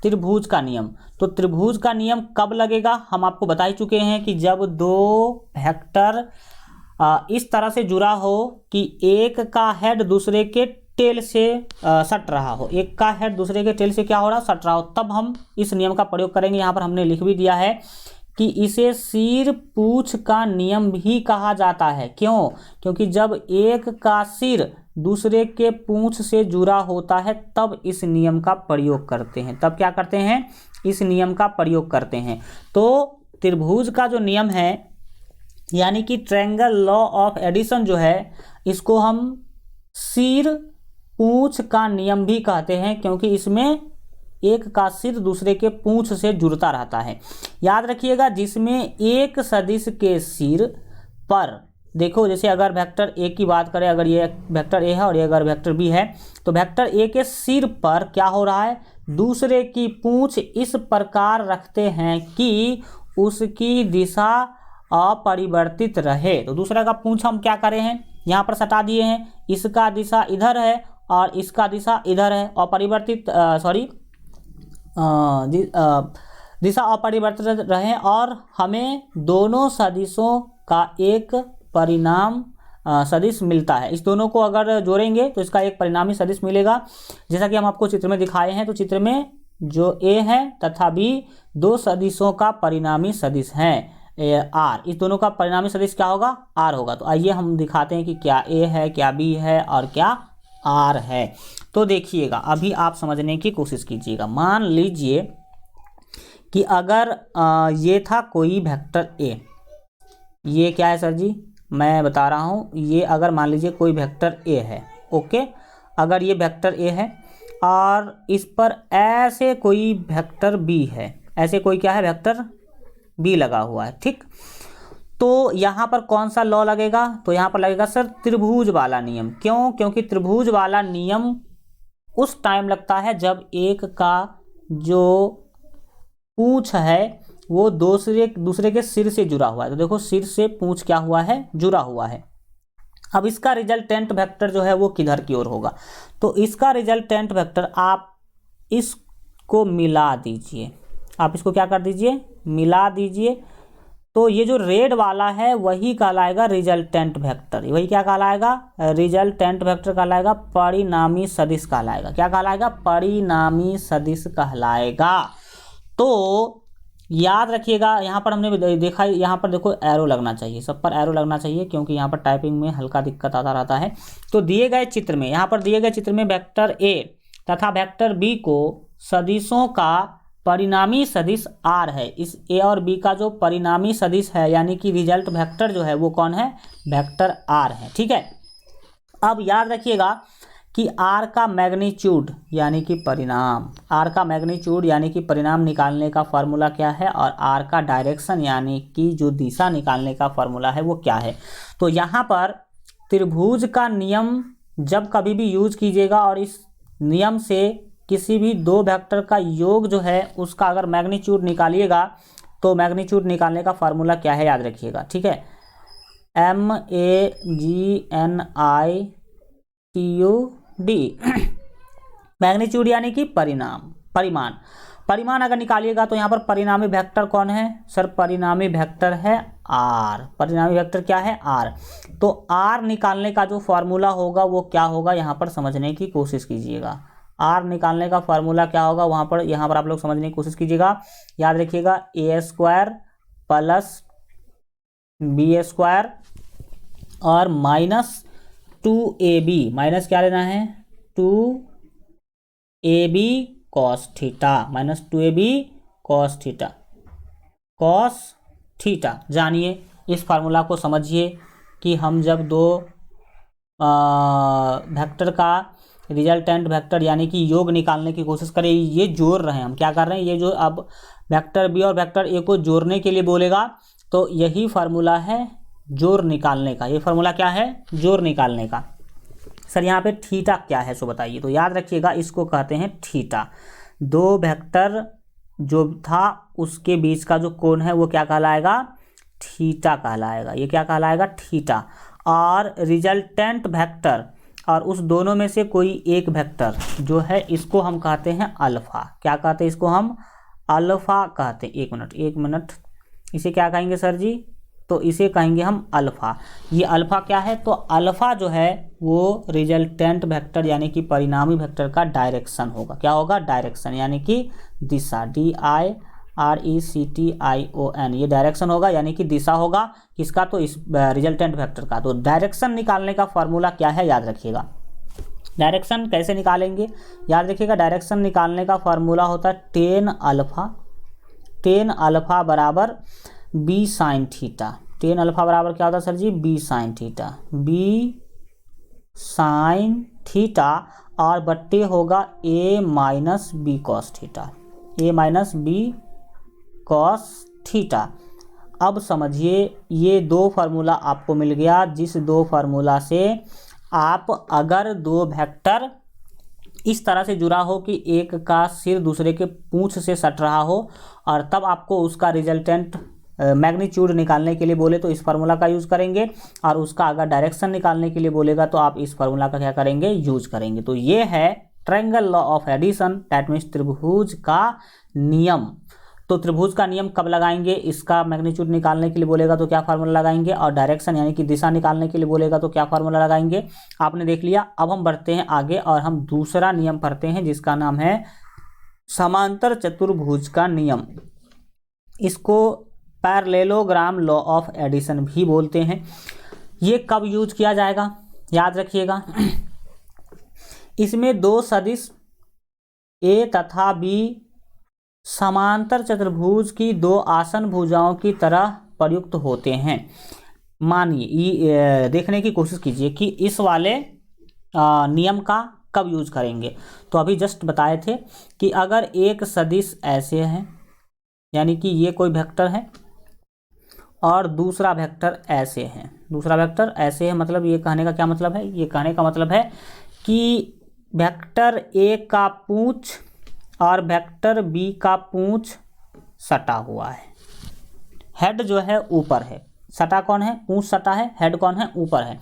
त्रिभुज का नियम। तो त्रिभुज का नियम कब लगेगा? हम आपको बता ही चुके हैं कि जब दो वेक्टर इस तरह से जुड़ा हो कि एक का हेड दूसरे के टेल से सट रहा हो, एक का हेड दूसरे के टेल से क्या हो रहा, सट रहा हो, तब हम इस नियम का प्रयोग करेंगे। यहाँ पर हमने लिख भी दिया है कि इसे सिर पूंछ का नियम भी कहा जाता है। क्यों? क्योंकि जब एक का सिर दूसरे के पूंछ से जुड़ा होता है तब इस नियम का प्रयोग करते हैं। तब क्या करते हैं? इस नियम का प्रयोग करते हैं। तो त्रिभुज का जो नियम है यानी कि ट्रायंगल लॉ ऑफ एडिशन जो है इसको हम सिर पूंछ का नियम भी कहते हैं, क्योंकि इसमें एक का सिर दूसरे के पूंछ से जुड़ता रहता है। याद रखिएगा जिसमें एक सदिश के सिर पर, देखो जैसे अगर वेक्टर ए की बात करें, अगर ये वेक्टर ए है और ये अगर वेक्टर बी है, तो वेक्टर ए के सिर पर क्या हो रहा है? दूसरे की पूंछ इस प्रकार रखते हैं कि उसकी दिशा अपरिवर्तित रहे। तो दूसरे का पूंछ हम क्या करे हैं? यहाँ पर सटा दिए हैं। इसका दिशा इधर है और इसका दिशा इधर है, अपरिवर्तित दिशा अपरिवर्तित रहे, और हमें दोनों सदिशों का एक परिणाम सदिश मिलता है। इस दोनों को अगर जोड़ेंगे तो इसका एक परिणामी सदिश मिलेगा, जैसा कि हम आपको चित्र में दिखाए हैं। तो चित्र में जो ए है तथा बी दो सदिशों का परिणामी सदिश हैं आर। इस दोनों का परिणामी सदिश क्या होगा? आर होगा। तो आइए हम दिखाते हैं कि क्या ए है, क्या बी है और क्या आर है। तो देखिएगा अभी आप समझने की कोशिश कीजिएगा। मान लीजिए कि अगर ये था कोई वेक्टर ए, ये क्या है सर जी? मैं बता रहा हूँ, ये अगर मान लीजिए कोई वेक्टर ए है, ओके, अगर ये वेक्टर ए है और इस पर ऐसे कोई वेक्टर बी है, ऐसे कोई क्या है? वेक्टर बी लगा हुआ है, ठीक। तो यहाँ पर कौन सा लॉ लगेगा? तो यहाँ पर लगेगा सर त्रिभुज वाला नियम। क्यों? क्योंकि त्रिभुज वाला नियम उस टाइम लगता है जब एक का जो पूंछ है वो दूसरे के सिर से जुड़ा हुआ है। तो देखो सिर से पूंछ क्या हुआ है? जुड़ा हुआ है। अब इसका रिजल्टेंट वेक्टर जो है वो किधर की ओर होगा? तो इसका रिजल्टेंट वेक्टर आप इसको मिला दीजिए। आप इसको क्या कर दीजिए? मिला दीजिए। तो ये जो रेड वाला है वही कहलाएगा रिजल्टेंट वेक्टर। वही क्या कहलाएगा? रिजल्टेंट वेक्टर कहलाएगा, परिणामी सदिश कहलाएगा। क्या कहलाएगा? परिणामी सदिश कहलाएगा। तो याद रखिएगा, यहाँ पर हमने देखा, यहाँ पर देखो एरो लगना चाहिए, सब पर एरो लगना चाहिए, क्योंकि यहाँ पर टाइपिंग में हल्का दिक्कत आता रहता है। तो दिए गए चित्र में, यहाँ पर दिए गए चित्र में वेक्टर ए तथा वेक्टर बी को सदिशों का परिणामी सदिश आर है। इस ए और बी का जो परिणामी सदिश है यानी कि रिजल्ट वेक्टर जो है वो कौन है? वेक्टर आर है। ठीक है, अब याद रखिएगा कि आर का मैग्नीट्यूड यानी कि परिणाम, आर का मैग्नीट्यूड यानी कि परिणाम निकालने का फॉर्मूला क्या है, और आर का डायरेक्शन यानी कि जो दिशा निकालने का फॉर्मूला है वो क्या है। तो यहाँ पर त्रिभुज का नियम जब कभी भी यूज कीजिएगा और इस नियम से किसी भी दो वेक्टर का योग जो है उसका अगर मैग्नीट्यूड निकालिएगा तो मैग्नीट्यूड निकालने का फार्मूला क्या है याद रखिएगा। ठीक है, MAGNITUD मैग्नीट्यूड यानी कि परिमाण अगर निकालिएगा तो यहाँ पर परिणामी वेक्टर कौन है सर? परिणामी वेक्टर है आर। परिणामी वेक्टर क्या है? आर। तो आर निकालने का जो फॉर्मूला होगा वो क्या होगा, यहाँ पर समझने की कोशिश कीजिएगा। आर निकालने का फार्मूला क्या होगा यहाँ पर आप लोग समझने की कोशिश कीजिएगा। याद रखिएगा a² + b² और -2ab, माइनस क्या लेना है? 2ab cos theta, -2ab cos theta, cos theta. जानिए, इस फार्मूला को समझिए कि हम जब दो वेक्टर का रिजल्टेंट वेक्टर यानी कि योग निकालने की कोशिश करें, ये जोड़ रहे हैं हम, क्या कर रहे हैं, ये जो अब वेक्टर बी और वेक्टर ए को जोड़ने के लिए बोलेगा तो यही फार्मूला है जोड़ निकालने का। ये फार्मूला क्या है? जोड़ निकालने का। सर यहाँ पे थीटा क्या है सो बताइए। तो याद रखिएगा, इसको कहते हैं थीटा। दो वेक्टर जो था उसके बीच का जो कोण है वो क्या कहलाएगा? थीटा कहलाएगा। ये क्या कहलाएगा? थीटा। और रिजल्टेंट वेक्टर और उस दोनों में से कोई एक वेक्टर जो है इसको हम कहते हैं अल्फा। क्या कहते हैं इसको? हम अल्फा कहते हैं। एक मिनट, इसे क्या कहेंगे सर जी? तो इसे कहेंगे हम अल्फा। ये अल्फा क्या है? तो अल्फा जो है वो रिजल्टेंट वेक्टर यानी कि परिणामी वेक्टर का डायरेक्शन होगा। क्या होगा? डायरेक्शन यानी कि दिशा, DIRECTION, ये डायरेक्शन होगा यानी कि दिशा होगा। किसका? तो इस रिजल्टेंट वेक्टर का। तो डायरेक्शन निकालने का फॉर्मूला क्या है याद रखिएगा। डायरेक्शन कैसे निकालेंगे याद रखिएगा। डायरेक्शन निकालने का फॉर्मूला होता है tan अल्फा बराबर b sin theta. tan alpha बराबर क्या होता है सर जी? b sin theta, b sin theta और बट्टे होगा a - b cos theta, a - b cos theta. अब समझिए, ये दो फार्मूला आपको मिल गया, जिस दो फार्मूला से आप अगर दो वेक्टर इस तरह से जुड़ा हो कि एक का सिर दूसरे के पूंछ से सट रहा हो और तब आपको उसका रिजल्टेंट मैग्नीट्यूड निकालने के लिए बोले तो इस फार्मूला का यूज़ करेंगे, और उसका अगर डायरेक्शन निकालने के लिए बोलेगा तो आप इस फार्मूला का क्या करेंगे? यूज करेंगे। तो ये है triangle law of addition, that means त्रिभुज का नियम। तो त्रिभुज का नियम कब लगाएंगे? इसका मैग्नीट्यूड निकालने के लिए बोलेगा तो क्या फार्मूला लगाएंगे, और डायरेक्शन यानी कि दिशा निकालने के लिए बोलेगा तो क्या फार्मूला लगाएंगे। आपने देख लिया। अब हम बढ़ते हैं आगे और हम दूसरा नियम पढ़ते हैं जिसका नाम है समांतर चतुर्भुज का नियम। इसको पैरेललोग्राम लॉ ऑफ एडिशन भी बोलते हैं। ये कब यूज किया जाएगा याद रखिएगा। इसमें दो सदिश ए तथा बी समांतर चतुर्भुज की दो आसन भुजाओं की तरह प्रयुक्त होते हैं। मानिए, देखने की कोशिश कीजिए कि इस वाले नियम का कब यूज करेंगे। तो अभी जस्ट बताए थे कि अगर एक सदिश ऐसे है, यानी कि ये कोई वेक्टर है और दूसरा वेक्टर ऐसे है, दूसरा वेक्टर ऐसे है, मतलब ये कहने का क्या मतलब है? ये कहने का मतलब है कि वेक्टर ए का पूंछ और वेक्टर बी का पूंछ सटा हुआ है। हेड जो है ऊपर है, सटा कौन है? पूंछ सटा है, हेड कौन है? ऊपर है।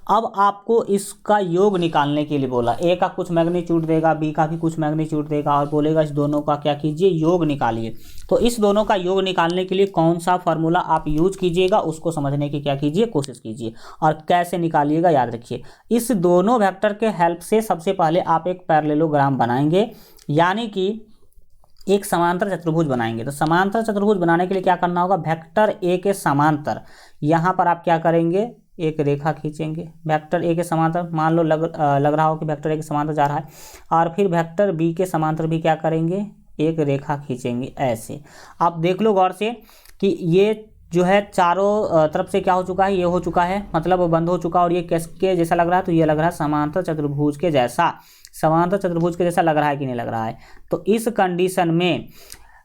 अब आपको इसका योग निकालने के लिए बोला, ए का कुछ मैग्नीट्यूड देगा, बी का भी कुछ मैग्नीट्यूड देगा और बोलेगा इस दोनों का क्या कीजिए, योग निकालिए। तो इस दोनों का योग निकालने के लिए कौन सा फार्मूला आप यूज कीजिएगा उसको समझने की क्या कीजिए, कोशिश कीजिए और कैसे निकालिएगा याद रखिए। इस दोनों वेक्टर के हेल्प से सबसे पहले आप एक पैरेललोग्राम बनाएंगे, यानी कि एक समांतर चतुर्भुज बनाएंगे। तो समांतर चतुर्भुज बनाने के लिए क्या करना होगा, वेक्टर ए के समांतर यहाँ पर आप क्या करेंगे, एक रेखा खींचेंगे। वेक्टर ए के समांतर मान लो लग रहा हो कि वेक्टर ए के समांतर जा रहा है, और फिर वेक्टर बी के समांतर भी क्या करेंगे, एक रेखा खींचेंगे ऐसे। आप देख लो गौर से कि ये जो है चारों तरफ से क्या हो चुका है, ये हो चुका है, मतलब बंद हो चुका, और ये किसके जैसा लग रहा है, तो ये लग रहा है समांतर चतुर्भुज के जैसा। समांतर चतुर्भुज के जैसा लग रहा है कि नहीं लग रहा है। तो इस कंडीशन में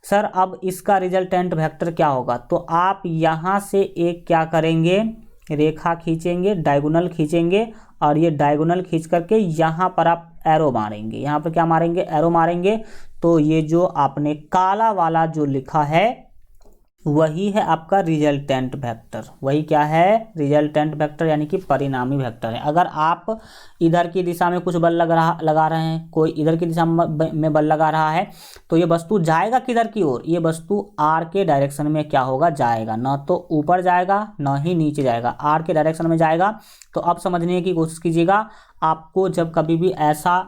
सर अब इसका रिजल्टेंट वेक्टर क्या होगा, तो आप यहाँ से एक क्या करेंगे, रेखा खींचेंगे, डायगोनल खींचेंगे, और ये डायगोनल खींच करके यहाँ पर आप एरो मारेंगे। यहाँ पर क्या मारेंगे, एरो मारेंगे। तो ये जो आपने काला वाला जो लिखा है वही है आपका रिजल्टेंट वेक्टर। वही क्या है, रिजल्टेंट वेक्टर, यानी कि परिणामी वेक्टर है। अगर आप इधर की दिशा में कुछ बल लगा रहे हैं, कोई इधर की दिशा में बल लगा रहा है, तो ये वस्तु जाएगा किधर की ओर, ये वस्तु आर के डायरेक्शन में क्या होगा, जाएगा। न तो ऊपर जाएगा न ही नीचे जाएगा, आर के डायरेक्शन में जाएगा। तो अब समझने की कोशिश कीजिएगा, आपको जब कभी भी ऐसा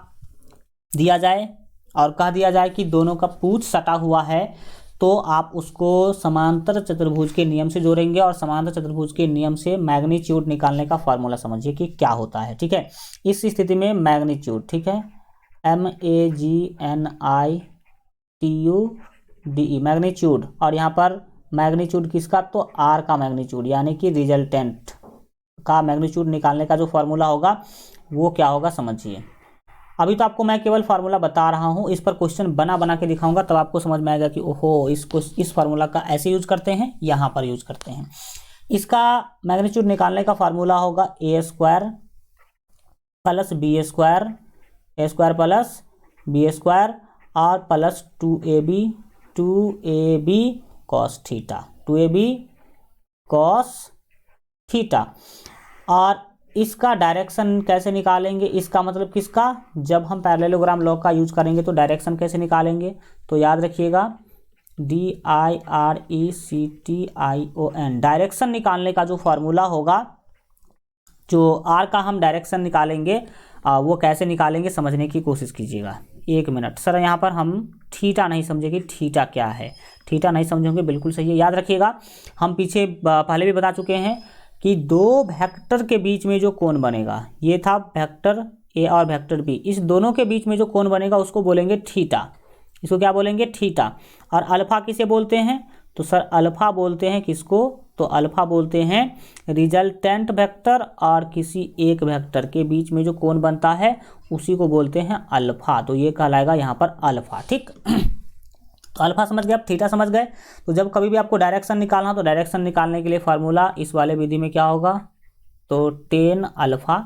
दिया जाए और कह दिया जाए कि दोनों का पूंछ सटा हुआ है, तो आप उसको समांतर चतुर्भुज के नियम से जोड़ेंगे, और समांतर चतुर्भुज के नियम से मैग्नीट्यूड निकालने का फॉर्मूला समझिए कि क्या होता है। ठीक है, इस स्थिति में मैग्नीट्यूड, ठीक है, MAGNITUDE मैग्नीट्यूड, और यहाँ पर मैग्नीट्यूड किसका, तो आर का मैग्नीट्यूड, यानी कि रिजल्टेंट का मैग्नीट्यूड निकालने का जो फॉर्मूला होगा वो क्या होगा समझिए। अभी तो आपको मैं केवल फार्मूला बता रहा हूँ, इस पर क्वेश्चन बना के दिखाऊंगा, तब आपको समझ में आएगा कि ओहो इस फार्मूला का ऐसे यूज करते हैं, यहाँ पर यूज करते हैं। इसका मैग्नीट्यूड निकालने का फार्मूला होगा a² plus b² plus b² और plus 2ab cos theta, 2ab cos theta. और इसका डायरेक्शन कैसे निकालेंगे, इसका मतलब किसका, जब हम पैरेललोग्राम लॉ का यूज करेंगे तो डायरेक्शन कैसे निकालेंगे, तो याद रखिएगा DIRECTION। डायरेक्शन निकालने का जो फॉर्मूला होगा, जो आर का हम डायरेक्शन निकालेंगे वो कैसे निकालेंगे समझने की कोशिश कीजिएगा। एक मिनट सर, यहाँ पर हम थीटा नहीं समझे कि थीटा क्या है, थीटा नहीं समझेंगे, बिल्कुल सही है। याद रखिएगा, हम पीछे पहले भी बता चुके हैं कि दो वेक्टर के बीच में जो कोण बनेगा, ये था वेक्टर ए और वेक्टर बी, इस दोनों के बीच में जो कोण बनेगा उसको बोलेंगे थीटा। इसको क्या बोलेंगे, थीटा। और अल्फा किसे बोलते हैं, तो सर अल्फा बोलते हैं किसको, तो अल्फा बोलते हैं रिजल्टेंट वेक्टर, और किसी एक वेक्टर के बीच में जो कोण बनता है उसी को बोलते हैं अल्फा। तो ये कहलाएगा यहाँ पर अल्फा। ठीक, तो अल्फा समझ गए, आप थीटा समझ गए। तो जब कभी भी आपको डायरेक्शन निकालना हो तो डायरेक्शन निकालने के लिए फार्मूला इस वाले विधि में क्या होगा, तो tan अल्फा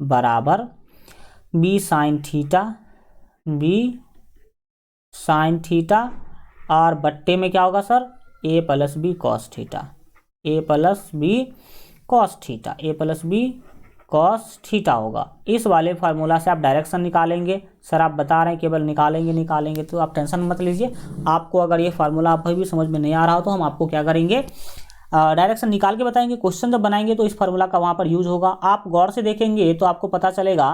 बराबर b साइन थीटा, और बट्टे में क्या होगा sir, a plus B cos theta, a plus B cos theta होगा। इस वाले फार्मूला से आप डायरेक्शन निकालेंगे। सर आप बता रहे हैं केवल निकालेंगे, तो आप टेंशन मत लीजिए। आपको अगर ये फार्मूला आप भी समझ में नहीं आ रहा हो तो हम आपको क्या करेंगे, डायरेक्शन निकाल के बताएंगे। क्वेश्चन जब बनाएंगे तो इस फार्मूला का वहाँ पर यूज होगा। आप गौर से देखेंगे तो आपको पता चलेगा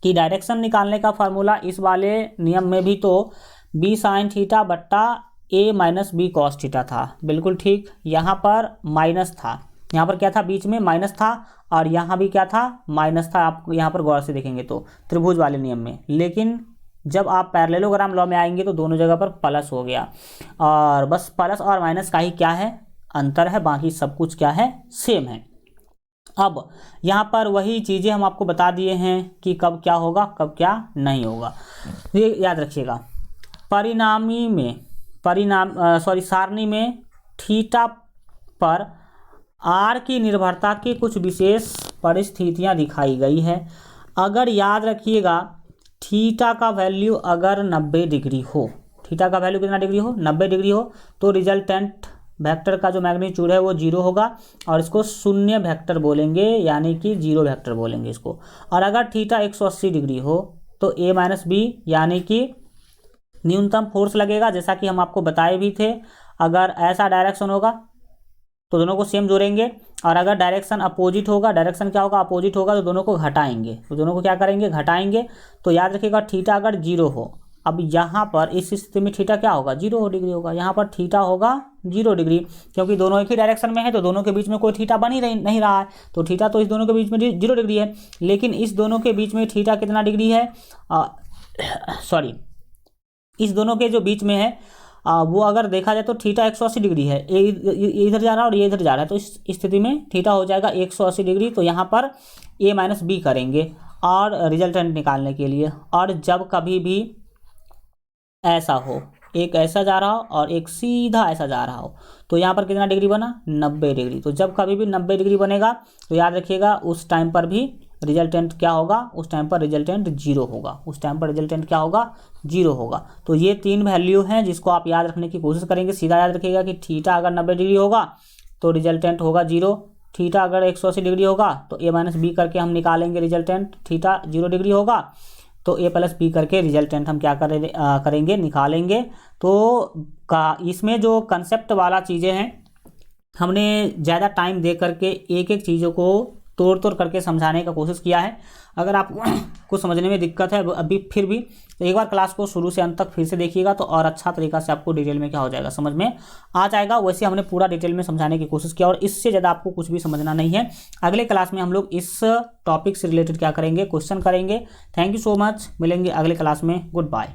कि डायरेक्शन निकालने का फार्मूला इस वाले नियम में भी तो b साइन थीटा बट्टा a minus B cos theta था, बिल्कुल ठीक। यहाँ पर माइनस था, यहाँ पर क्या था, बीच में माइनस था, और यहाँ भी क्या था, माइनस था। आप यहाँ पर गौर से देखेंगे तो त्रिभुज वाले नियम में, लेकिन जब आप पैरेललोग्राम लॉ में आएंगे तो दोनों जगह पर प्लस हो गया, और बस प्लस और माइनस का ही क्या है, अंतर है, बाकी सब कुछ क्या है, सेम है। अब यहाँ पर वही चीज़ें हम आपको बता दिए हैं कि कब क्या होगा कब क्या नहीं होगा। ये याद रखिएगा, सारणी में थीटा पर आर की निर्भरता की कुछ विशेष परिस्थितियां दिखाई गई है। अगर याद रखिएगा थीटा का वैल्यू अगर 90 डिग्री हो, थीटा का वैल्यू कितना डिग्री हो, 90 डिग्री हो, तो रिजल्टेंट वेक्टर का जो मैग्नीट्यूड है वो 0 होगा और इसको शून्य वेक्टर बोलेंगे, यानी कि 0 वेक्टर बोलेंगे इसको। और अगर थीटा 180 डिग्री हो तो a माइनस बी यानी कि न्यूनतम फोर्स लगेगा, जैसा कि हम आपको बताए भी थे। अगर ऐसा डायरेक्शन होगा तो दोनों को सेम जोड़ेंगे, और अगर डायरेक्शन अपोजिट होगा, डायरेक्शन क्या होगा, अपोजिट होगा, तो दोनों को घटाएंगे। तो दोनों को क्या करेंगे, घटाएंगे। तो याद रखिएगा थीटा अगर 0 हो, अब यहाँ पर इस स्थिति में थीटा क्या होगा, 0 डिग्री होगा। यहाँ पर थीटा होगा 0 डिग्री, क्योंकि दोनों एक ही डायरेक्शन में है तो दोनों के बीच में कोई थीटा बन ही नहीं रहा है, तो थीटा तो इस दोनों के बीच में 0 डिग्री है। लेकिन इस दोनों के बीच में थीटा कितना डिग्री है, सॉरी, इस दोनों के जो बीच में है वो अगर देखा जाए तो थीटा 180 डिग्री है। ये इधर जा रहा है और ये इधर जा रहा है, तो इस स्थिति में थीटा हो जाएगा 180 डिग्री। तो यहाँ पर a माइनस बी करेंगे और रिजल्टेंट निकालने के लिए। और जब कभी भी ऐसा हो, एक ऐसा जा रहा हो और एक सीधा ऐसा जा रहा हो, तो यहाँ पर कितना डिग्री बना, 90 डिग्री। तो जब कभी भी 90 डिग्री बनेगा तो याद रखिएगा उस टाइम पर भी रिजल्टेंट क्या होगा, उस टाइम पर रिजल्टेंट 0 होगा। उस टाइम पर रिजल्टेंट क्या होगा, 0 होगा। तो ये 3 वैल्यू हैं जिसको आप याद रखने की कोशिश करेंगे। सीधा याद रखिएगा कि थीटा अगर 90 डिग्री होगा तो रिजल्टेंट होगा 0, थीटा अगर 180 डिग्री होगा तो a माइनस बी करके हम निकालेंगे रिजल्टेंट, थीटा 0 डिग्री होगा तो a प्लस बी करके रिजल्टेंट हम क्या करेंगे, निकालेंगे। तो इसमें जो कंसेप्ट वाला चीज़ें हैं, हमने ज़्यादा टाइम दे करके एक एक चीज़ों को तोड़ करके समझाने का कोशिश किया है। अगर आपको कुछ समझने में दिक्कत है अभी फिर भी, तो एक बार क्लास को शुरू से अंत तक फिर से देखिएगा, तो और अच्छा तरीका से आपको डिटेल में क्या हो जाएगा, समझ में आ जाएगा। वैसे हमने पूरा डिटेल में समझाने की कोशिश किया और इससे ज़्यादा आपको कुछ भी समझना नहीं है। अगले क्लास में हम लोग इस टॉपिक से रिलेटेड क्या करेंगे, क्वेश्चन करेंगे। थैंक यू सो मच, मिलेंगे अगले क्लास में। Good bye.